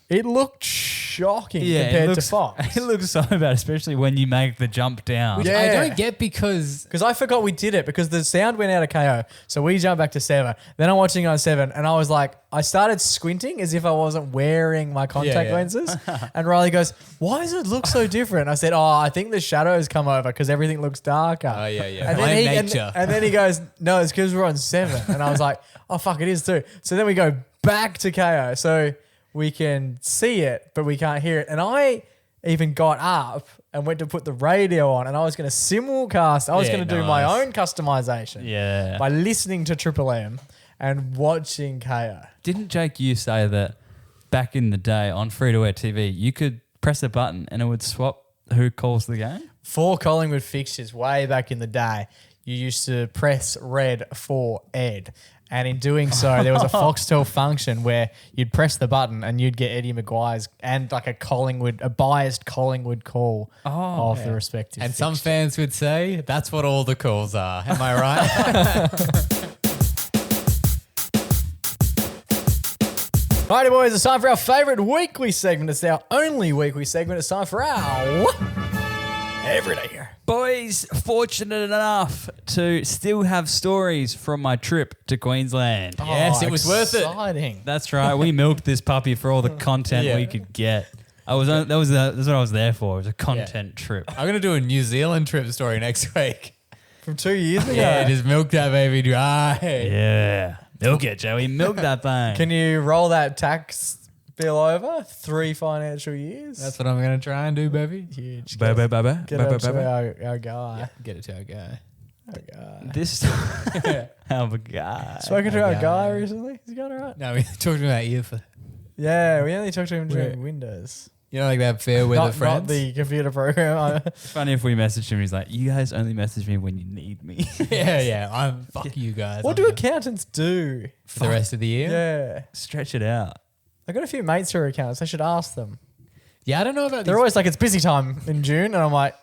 it looked shocking compared to Fox. It looks so bad, especially when you make the jump down. Which Yeah. I don't get because Because I forgot we did it because the sound went out of KO. So we jumped back to 7. Then I'm watching on 7 and I was like, I started squinting as if I wasn't wearing my contact Yeah. lenses. And Riley goes, why does it look so different? I said, I think the shadows come over because everything looks darker. Oh, yeah. And Blame then, nature. and then he goes, no, it's because we're on 7. And I was like, oh, fuck, it is too. So then we go back to KO. So we can see it, but we can't hear it. And I even got up and went to put the radio on and I was going to simulcast. I was Yeah, going to do my nice. own customization Yeah. by listening to Triple M and watching KO. Didn't Jake you say that back in the day on free-to-air TV, you could press a button and it would swap who calls the game? For Collingwood fixtures way back in the day, you used to press red for Ed. And in doing so, there was a Foxtel function where you'd press the button and you'd get Eddie Maguire's and like a biased Collingwood call of the respective And some fixture. fans would say that's what all the calls are. Am I right? Righty boys, it's time for our favourite weekly segment. It's our only weekly segment. It's time for our Everyday Hero. Boys, fortunate enough to still have stories from my trip to Queensland. Yes, it was worth it. Exciting. That's right. We milked this puppy for all the content Yeah. we could get. That's what I was there for. It was a content trip. I'm going to do a New Zealand trip story next week. From 2 years ago. Yeah, just milk that baby dry. Yeah. Milk it, Joey. Milk that thing. Can you roll that tax bill over 3 financial years? That's what I'm going to try and do, baby. huge. Ba, ba, ba, ba, Get ba, up ba, to ba. our guy. Get it to our guy. Our guy. This have a guy. Spoken to Our our guy. guy recently? Is he going all right? No, we talked about ear for, Yeah, we only talked to him during Where? Windows. you know, like that fair weather Not friends. the computer program. It's funny if we messaged him. He's like, "You guys only message me when you need me." yeah. I'm fuck you guys. What I'm do gonna- accountants do? for the rest of the year? Yeah. Stretch it out. I got a few mates who are accountants. I should ask them. Yeah, I don't know about They're these. always like, it's busy time in June. And I'm like,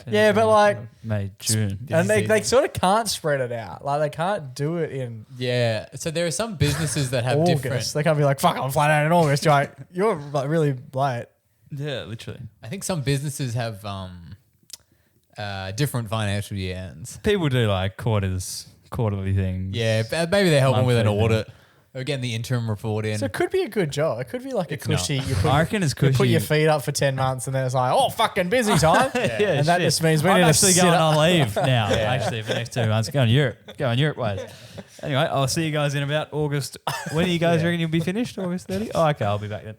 yeah, but like, May, June. and they season. sort of can't spread it out. Like they can't do it in Yeah. So there are some businesses that have August. different. They can't be like, fuck, I'm flat out in August. You're like, you're like really late. Yeah, literally. I think some businesses have different financial year ends. People do like quarterly things. Yeah, maybe they're helping with an Monthly audit. Or getting the interim report in. So it could be a good job. It could be like a cushy. You put, I reckon it's you put cushy. your feet up for 10 months and then it's like, oh, fucking busy time. And that shit. just means we I'm need to actually sit going up. on leave now. Actually, for the next 2 months, go on Europe ways. Anyway, I'll see you guys in about August. When do you guys reckon you'll be finished? August 30? Oh, okay, I'll be back then.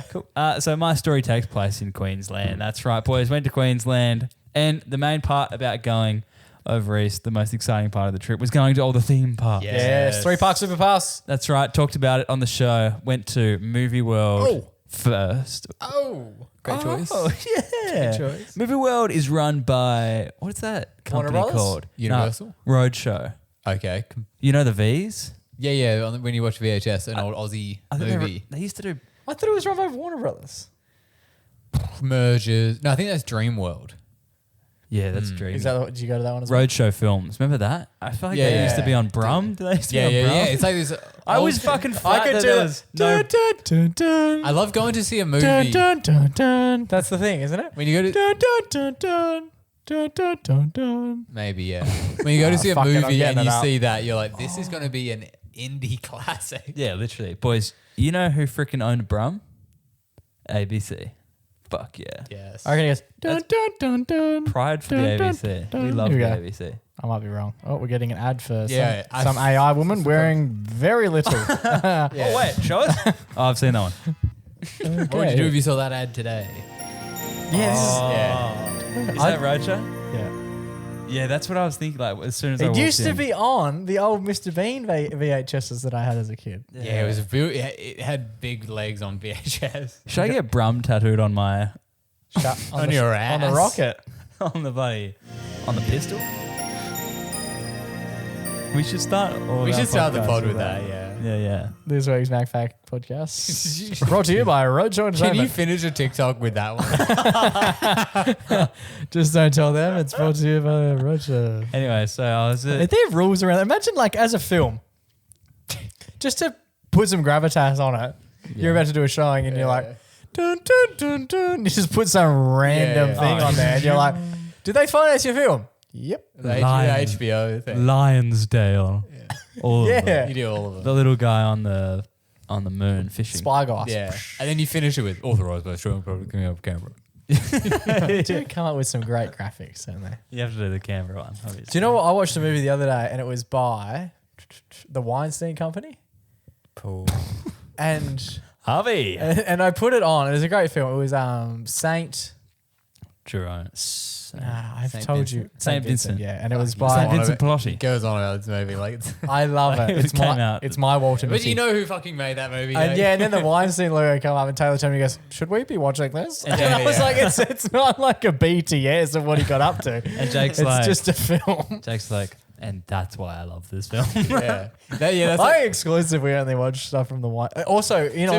Cool. So my story takes place in Queensland. That's right, boys. Went to Queensland, and the main part about going over east, the most exciting part of the trip was going to all the theme parks. Yes, 3 Park Super Pass. That's right. Talked about it on the show. Went to Movie World first. Oh, great choice. Oh, yeah. Good choice. Movie World is run by, what's that company Brothers? called? Universal? No, Roadshow. Okay. You know the V's? Yeah. When you watch VHS, an old Aussie I think movie. they used to do. I thought it was run by Warner Brothers. Mergers. No, I think that's Dream World. Yeah, that's Dream. Is that? Did you go to that one as well? Roadshow films. Remember that? I feel like they Yeah. used to be on Brum. Did they used to be Yeah. on Brum? It's like this. I was old- fucking flat I could that do there that. was no. Dun, dun, dun, I love going to see a movie. dun, dun, dun, dun. That's the thing, isn't it? When you go to Dun, dun, dun, dun, dun, dun, dun, dun. maybe when you go to see a fuck it, I'm movie getting and it you up. see that, you're like, this is going to be an indie classic. Yeah, literally, boys. You know who freaking owned Brum? ABC. Fuck yeah. Yes. I reckon he goes dun, dun, dun, dun. Pride for the Dun, dun, ABC. dun. We love Here the we go. ABC. I might be wrong. Oh, we're getting an ad for Yeah, some AI woman wearing very little. Oh, wait, show us. Oh, I've seen that one. What would you do if you saw that ad today? Yeah, Is that Rocha? Yeah. Yeah, that's what I was thinking. Like as soon as I It walked used to in. be on the old Mr. Bean VHSs that I had as a kid. Yeah, it had big legs on VHS. Should I get Brum tattooed on my On your ass. On the rocket. on the body on the pistol? We should start. We should start the pod with that. that, yeah. Yeah. This week's MacPack podcast brought to you by Roach Can you Entertainment. finish a TikTok with that one? Just don't tell them. It's brought to you by Roach. Anyway, so I was. If they have rules around, imagine like as a film, just to put some gravitas on it. You're about to do a showing and you're like, dun dun dun dun. You just put some random thing on there and you're like, did they finance your film? Yep. The Lion. HBO thing. Lionsdale. All of them. Yeah. You do all of them. The little guy on the moon fishing. Spy guys. Yeah. And then you finish it with authorized by showing public coming up camera. They do come up with some great graphics, don't they? You have to do the camera one. Obviously. Do you know what? I watched a movie the other day and it was by the Weinstein Company. And Harvey. I put it on. It was a great film. It was Saint. Jerome. I've Saint told Vincent. you. Saint Vincent. Yeah, and it was St. by. Vincent It Pallotti. goes on about this movie. Like, I love it. It It's came my. out. It's my Walter. but you know who fucking made that movie? And yeah, and then the Weinstein logo come up and Taylor told me, he goes, should we be watching this? And Yeah, I was yeah. like, it's not like a BTS of what he got up to. And Jake's It's like, just a film. Jake's like, and that's why I love this film. Yeah. That's I exclusively only watch stuff from the Weinstein. Also, in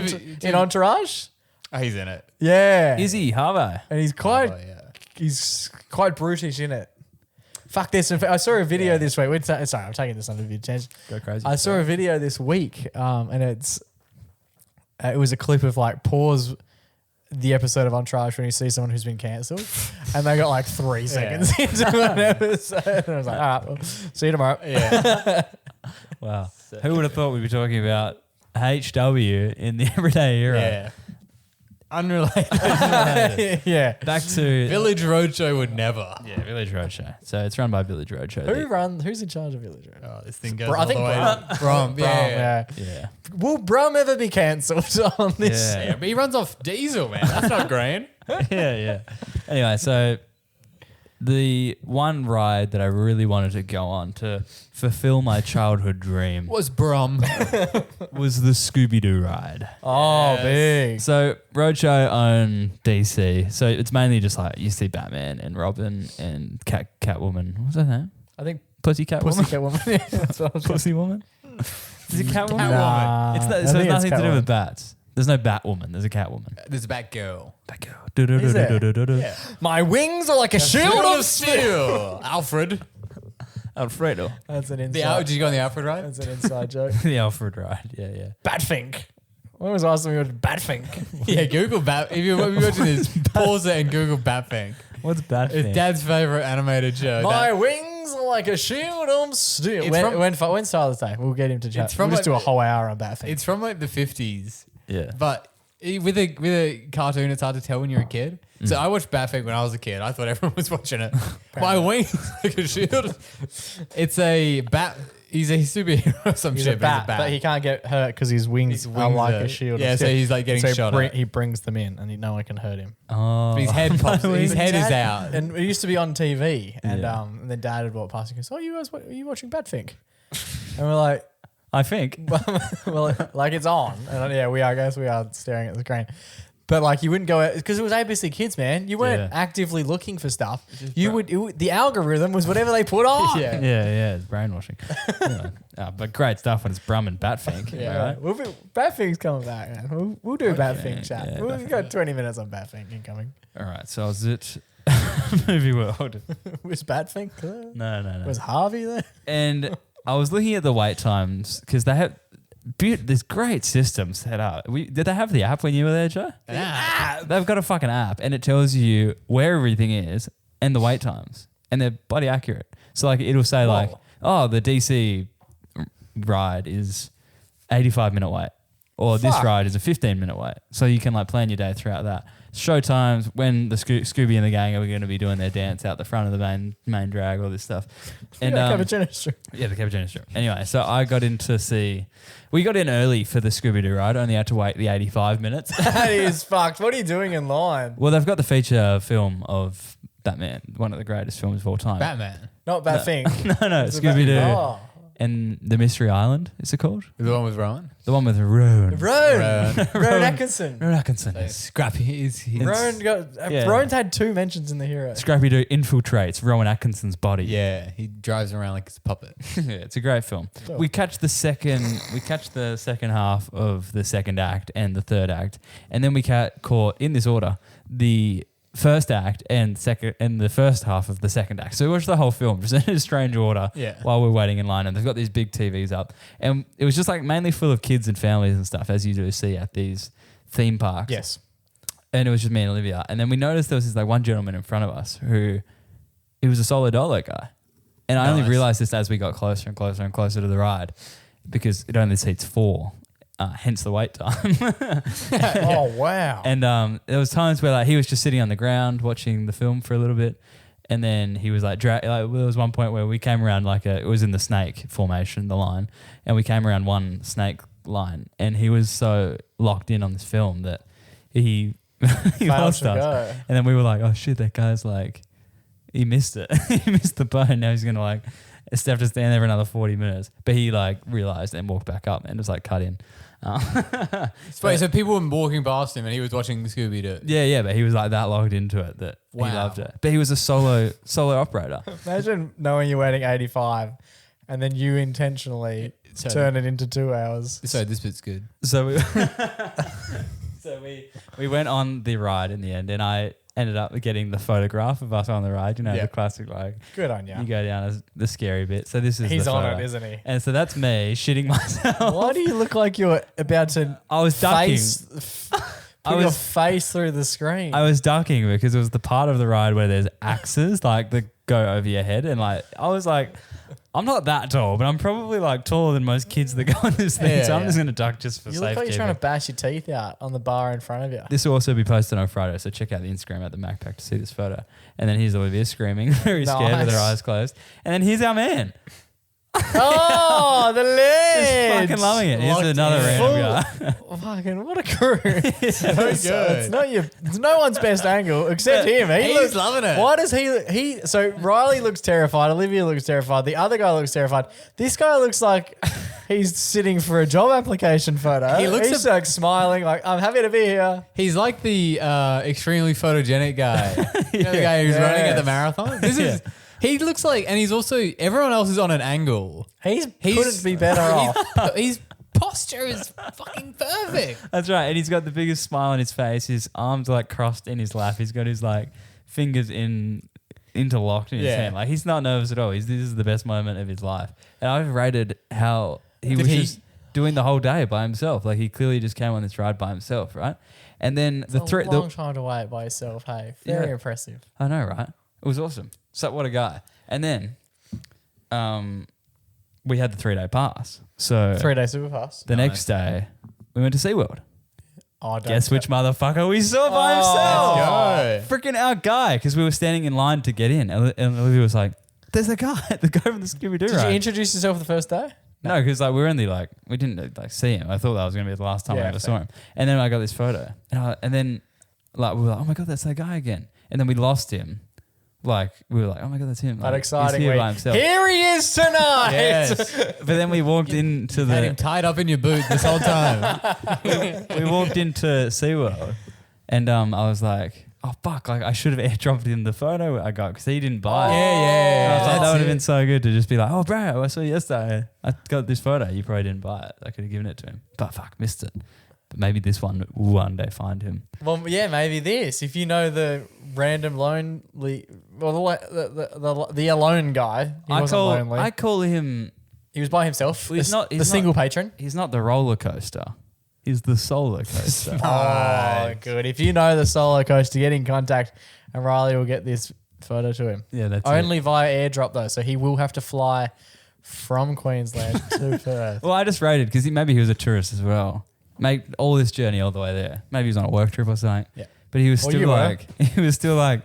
Entourage. oh, he's in it. Yeah. Is he Harvey? And he's quite Oh, yeah. he's quite brutish in it. Fuck this. I saw a video this week. Sorry, I'm taking this under the attention. Go crazy. I saw a video this week, and it was a clip of like pause the episode of Entourage when you see someone who's been cancelled, and they got like 3 seconds into an episode, and I was like, all right, well, see you tomorrow. Yeah. Wow. Who would have thought we'd be talking about HW in the everyday era? Yeah. Unrelated. Yeah. Back to Village Roadshow would never. Yeah, Village Roadshow. So it's run by Village Roadshow. Who's in charge of Village Road? Oh, this thing goes I all think the way Brum. to Brum. Yeah. Yeah. Yeah. Will Brum ever be cancelled on this? Yeah. Yeah, but he runs off diesel, man. That's not green. yeah. Anyway, so the one ride that I really wanted to go on to fulfill my childhood dream Was Brum. was the Scooby-Doo ride. Oh, big. So Roadshow own DC. So it's mainly just like you see Batman and Robin and Catwoman. What's her name? I think Pussycat Woman. Pussycat Woman. Yeah, that's what I was Pussy Woman. Is it Catwoman? Nah, It's I so think it's nothing to do Catwoman. with bats. There's no Batwoman. There's a Catwoman. There's a Batgirl. Batgirl. Is there? My wings are like a shield of steel. Alfred. Alfredo. That's an Did inside. you go on the Alfred ride? That's an inside joke. The Alfred ride. Yeah. Batfink. When was the last time we watched Batfink? Yeah, Google Bat. If you're watching this, pause it and Google Batfink. What's Bat? It's Dad's favorite animated show. My wings are like a shield of steel. It's When's Father's Day? We'll get him to chat. It's from We'll just do a like- whole hour on Batfink. It's from like the 50s. Yeah. But with a cartoon, it's hard to tell when you're a kid. So I watched Batfink when I was a kid. I thought everyone was watching it. My wings like a shield. It's a bat. He's a superhero or some He's shit. a bat, but he can't get hurt because his wings are wings like are- a shield. yeah, of so steel. he's like getting So shot at. he brings them in, and no one can hurt him. Oh. His head pops. His head is Dad- out. And it used to be on TV, and Yeah. and then Dad would walk past and goes, "Oh, you guys, are you watching Batfink?" And we're like, I think. well, like it's on, and yeah, we are. I guess we are staring at the screen. But like you wouldn't go because it was ABC Kids, man. You weren't Yeah. actively looking for stuff. The algorithm was whatever they put on. Yeah. It's brainwashing. Anyway. But great stuff when it's Brum and Batfink. Yeah, Right? Batfink's coming back, man. We'll do Batfink chat. yeah, We've got 20 minutes on Batfink incoming. All right. So I was at Movie World. Was Batfink there? No. Was Harvey there? And I was looking at the wait times because they have this great system set up. Did they have the app when you were there, Joe? They've got a fucking app and it tells you where everything is and the wait times, and they're bloody accurate. So like it'll say like, oh, the DC ride is 85-minute wait. or this ride is a 15-minute wait. So you can like plan your day throughout that. Show times when the Scooby and the gang are going to be doing their dance out the front of the main drag, all this stuff. And Yeah, cappuccino strip. yeah, the cappuccino strip. Anyway, so I got in to see. We got in early for the Scooby-Doo ride. Only had to wait the 85 minutes. That is fucked. What are you doing in line? Well, they've got the feature film of Batman, one of the greatest films of all time. Batman. Not bad thing. No, It's Scooby-Doo. Oh. And the Mystery Island, is it called? The one with Rowan. The one with Rowan. Rowan Atkinson. Rowan Atkinson. Scrappy is he? Rowan Yeah. Rowan's had 2 mentions in the hero. Scrappy-Doo infiltrates Rowan Atkinson's body. Yeah, he drives around like it's a puppet. Yeah, it's a great film. We catch the second half of the second act and the third act, and then we caught in this order the first act and the first half of the second act. So we watched the whole film just in a strange order while we're waiting in line, and they've got these big TVs up, and it was just like mainly full of kids and families and stuff, as you do see at these theme parks. Yes. And it was just me and Olivia, and then we noticed there was this like one gentleman in front of us who he was a solo dolo guy, and I only realized this as we got closer and closer and closer to the ride because it only seats 4. Hence the wait time. Oh, wow. And there was times where like he was just sitting on the ground watching the film for a little bit, and then he was like, there was one point where we came around it was in the snake formation, the line, and we came around one snake line, and he was so locked in on this film that he lost us. Go. And then we were like, oh shit, that guy's like, he missed it. He missed the boat. Now he's gonna like have to stand there for another 40 minutes. But he like realized and walked back up and was like cut in. Wait, so people were walking past him and he was watching Scooby-Doo. Yeah, but he was like that logged into it that he loved it. But he was a solo operator. Imagine knowing you're waiting 85 and then you intentionally turn it into 2 hours. So this bit's good. So we went on the ride in the end, and I ended up getting the photograph of us on the ride. You know, the classic like Good on you. You go down as the scary bit. So this is He's the on photo. it, isn't he? And so that's me shitting myself. Why do you look like you're about to I was ducking. put your face through the screen? I was ducking because it was the part of the ride where there's axes like that go over your head, and like I was like, I'm not that tall, but I'm probably like taller than most kids that go on this thing. So I'm just gonna duck just for you safety. look like you're trying to bash your teeth out on the bar in front of you. This will also be posted on Friday, so check out the Instagram at the MacPack to see this photo. And then here's Olivia screaming, very scared with her eyes closed. And then here's our man. Oh, the lid! Just fucking loving it. Here's another random guy. Fucking what a crew! So good. It's no one's best angle except him. He's loving it. Why does he? So Riley looks terrified. Olivia looks terrified. The other guy looks terrified. This guy looks like he's sitting for a job application photo. He's like smiling, like I'm happy to be here. He's like the extremely photogenic guy. You know the guy who's running at the marathon? This is... He looks like, and he's also, everyone else is on an angle. He's couldn't be better off. His posture is fucking perfect. That's right. And he's got the biggest smile on his face. His arms are like crossed in his lap. He's got his like fingers interlocked in his hand. Like he's not nervous at all. This is the best moment of his life. And I've rated how he was just doing the whole day by himself. Like he clearly just came on this ride by himself, right? And then It's a long time to wait by yourself. Hey, very impressive. I know, right? It was awesome. So what a guy. And then we had the 3-day pass. So 3-day super pass. the next day we went to SeaWorld. Oh, Guess which motherfucker we saw by himself? Freaking our guy, because we were standing in line to get in. And Olivia was like, there's a guy, the guy from the Scooby-Doo Did ride. you introduce yourself the first day? No, because like we were only like, we didn't like see him. I thought that was going to be the last time I ever saw him. And then I got this photo. And then like we were like, oh my God, that's that guy again. And then we lost him. Like we were like, oh my God, that's him. But like, exciting. He's here by himself. Here he is tonight. Yes. But then we walked into Had him tied up in your boot this whole time. we walked into SeaWorld, and I was like, oh fuck, like I should have airdropped him the photo I got because he didn't buy it. Yeah. I was like, that would have been so good to just be like, oh bro, I saw you yesterday. I got this photo. You probably didn't buy it. I could have given it to him, but fuck, missed it. But maybe this one will one day find him. Well, yeah, maybe this. If you know the random lonely, well, the alone guy, he wasn't lonely. I call him. He was by himself. Well, he's not the single patron. He's not the roller coaster. He's the solar coaster. Oh, good. If you know the solo coaster, get in contact, and Riley will get this photo to him. Yeah, that's only it. via airdrop though, so he will have to fly from Queensland to Perth. Well, I just rated because maybe he was a tourist as well. make all this journey all the way there. Maybe he was on a work trip or something. Yeah. But he was Or still you were. like,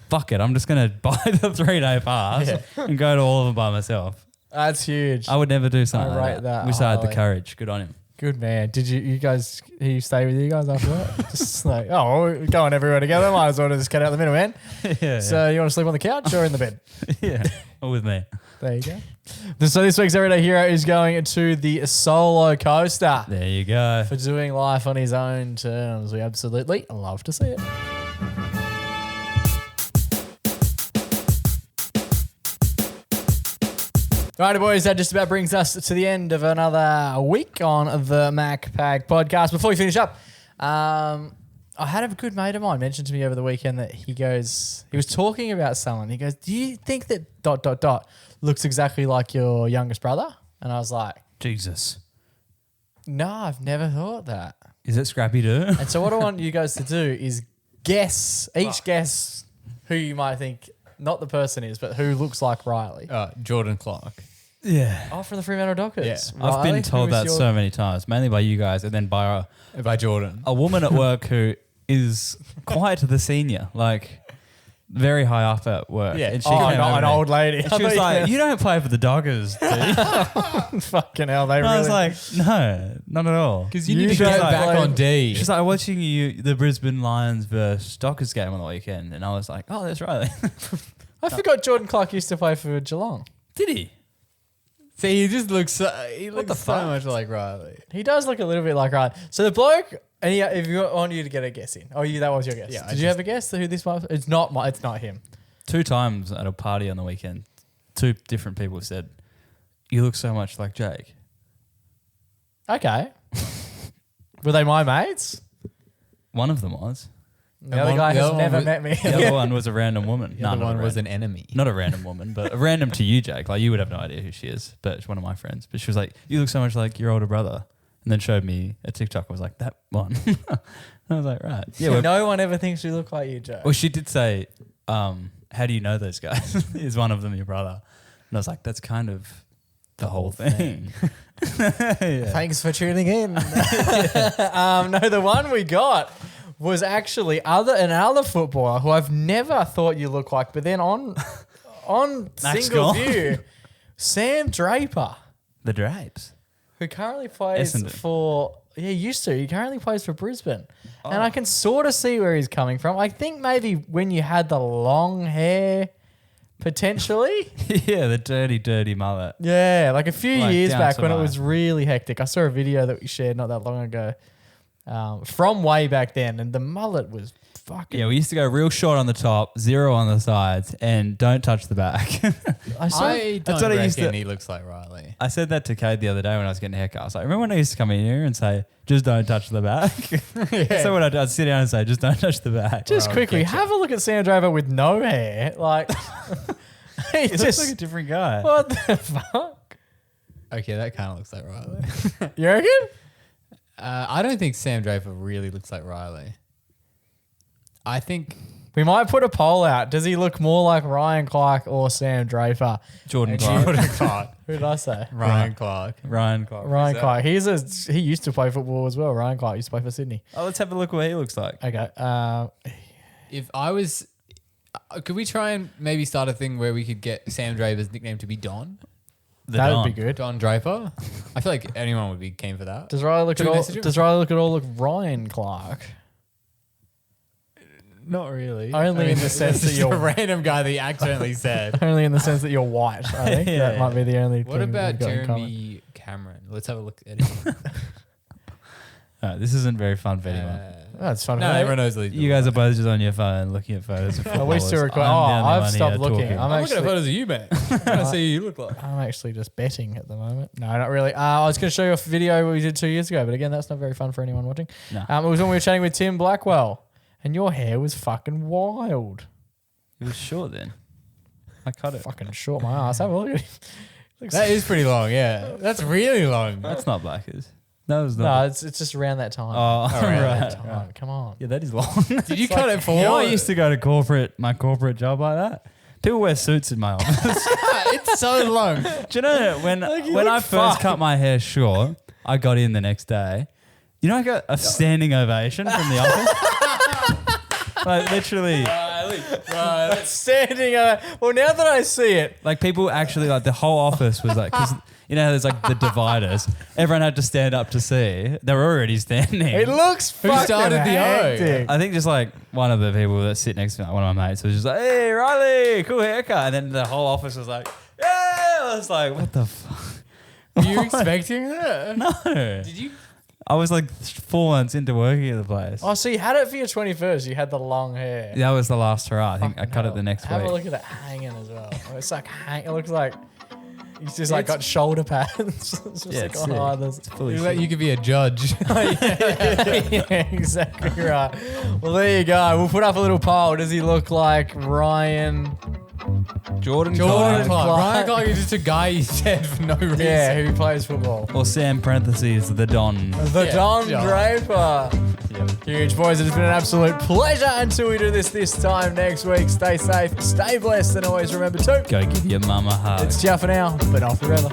fuck it, I'm just going to buy the 3-day pass and go to all of them by myself. That's huge. I would never do something I like rate that. that Wish I had the highly. courage. Good on him. Good man. Did you guys, he stay with you guys after that? Just like, oh, we're going everywhere together. Might as well just get out the middle, man. Yeah. So you want to sleep on the couch or in the bed? yeah. Or with me. There you go. So this week's Everyday Hero is going to the solo coaster There you go. for doing life on his own terms. We absolutely love to see it. Righty boys, that just about brings us to the end of another week on the MacPack podcast. Before we finish up, I had a good mate of mine mention to me over the weekend that he was talking about someone. He goes, do you think that ... looks exactly like your youngest brother? And I was like, Jesus. no, I've never thought that. Is it Scrappy Doo? And so what I want you guys to do is guess who you might think, not the person is, but who looks like Riley. Jordan Clark. Yeah. Oh, from the Fremantle Dockers. Yeah. I've been Riley, told who is that your- so many times, mainly by you guys, and then by By Jordan. a woman at work who is quite the senior, like very high up at work. Yeah. And she Oh, came not over an to me, old lady. and she was like, "You don't play for the Doggers, do you?" fucking hell, they And really... I was like, "No, not at all." Because you You need to don't get back play- on D. She's like, "Watching the Brisbane Lions versus Dockers game on the weekend," and I was like, "Oh, that's Riley." I forgot Jordan Clark used to play for Geelong. Did he? See, he just looks so, he looks the so fuck? much like Riley. He does look a little bit like Riley. So the bloke, and if you want you to get a guess in. Oh, that was your guess. Yeah, I Did you have a guess who this was? It's not him. 2 times at a party on the weekend, 2 different people said, "You look so much like Jake." Okay. Were they my mates? One of them was. The other guy the has other one never was- met me. The other one was a random woman. The other not one a was random- an enemy. Not a random woman, but a random to you, Jake. Like, you would have no idea who she is, but it's one of my friends. But she was like, "You look so much like your older brother." And then showed me a TikTok. I was like, "That one." And I was like, "Right." Yeah. Yeah, no one ever thinks you look like you, Joe. Well, she did say, "How do you know those guys? Is one of them your brother?" And I was like, "That's kind of the whole thing." Yeah. Thanks for tuning in. No, the one we got was actually another footballer who I've never thought you look like, but then on Max single gone. view, Sam Draper, The Drapes. who currently plays Essendon. for he currently plays for Brisbane, and I can sort of see where he's coming from. I think maybe when you had the long hair, potentially. Yeah, the dirty mullet. Yeah, like a few Like years down back to when it my- was really hectic. I saw a video that we shared not that long ago from way back then, and the mullet was fucking... Yeah, we used to go real short on the top, 0 on the sides, and don't touch the back. I saw I That's don't what I used reckon to- he looks like Riley. I said that to Cade the other day when I was getting a haircut. I was like, remember when I used to come in here and say, "Just don't touch the back"? So what I'd sit down and say, "Just don't touch the back." just quickly, have a look at Sam Draper with no hair. Like, he he looks just... like a different guy. what the fuck? Okay, that kind of looks like Riley. You reckon? I don't think Sam Draper really looks like Riley. I think We might put a poll out. Does he look more like Ryan Clark or Sam Draper? Jordan Clark. Clark. Who did I say? Ryan Clark. Ryan Clark. Ryan Clark. He used to play football as well. Ryan Clark used to play for Sydney. Oh, let's have a look what he looks like. Okay. If I was, could we try and maybe start a thing where we could get Sam Draper's nickname to be Don? That would be Don. good. Don Draper? I feel like anyone would be keen for that. Does Riley look Should at we all? message him? Does Riley look at all like Ryan Clark? Not really. Only in the sense that just a you're random guy that you accidentally said. only in the sense that you're white. I think that might be the only. What thing about we've got in common. Jeremy Cameron? Let's have a look at him. This isn't very fun for anyone. That's fun. No, for me. everyone knows that. You guys are both just on your phone looking at photos of Are we footballers. still recording? I'm Oh, down the I've one stopped here looking. talking. I'm looking at actually, photos of you, man. I want to see who you look like. I'm actually just betting at the moment. No, not really. I was going to show you a video we did 2 years ago, but again, that's not very fun for anyone watching. No. It was when we were chatting with Tim Blackwell, and your hair was fucking wild. It was short then. I cut it. Fucking short my ass. Have a look at it. That is pretty long, yeah. That's really long. That's not Blackers. That was No, not. it's just around that time. Oh, Around that right. time. Come on. Yeah, that is long. Did you cut it for? You know, I used to go to my corporate job like that. People wear suits in my office. It's so long. Do you know when I first cut my hair short, I got in the next day You know, I got a standing ovation from the office. Like literally, Right, standing. Well, now that I see it, like people actually like the whole office was like, because you know, there's like the dividers. Everyone had to stand up to see. They were already standing. it looks Who fucking started the O? hectic. I think just like one of the people that sit next to me, one of my mates, was just like, "Hey, Riley, cool haircut," and then the whole office was like, "Yeah." I was like, "What the fuck?" Were you expecting that? No. Did you? I was like 4 months into working at the place. Oh, so you had it for your 21st. You had the long hair. That was the last hurrah. I think I cut it the next Have week. a look at it hanging as well. It's like it looks like he's just like got shoulder pads. It's just Yeah, like, it's sick. this. It's fully You, you could be a judge. Yeah, exactly right. Well, there you go. We'll put up a little poll. Does he look like Ryan? Jordan Clark. Ryan Clark is just a guy you said for no reason. Yeah, who plays football? or Sam parentheses the Don. The Yeah, Don yeah. Draper. Huge, boys. It's been an absolute pleasure until we do this time next week. Stay safe, stay blessed, and always remember to Go give your mama a hug. it's ciao for now, but not forever.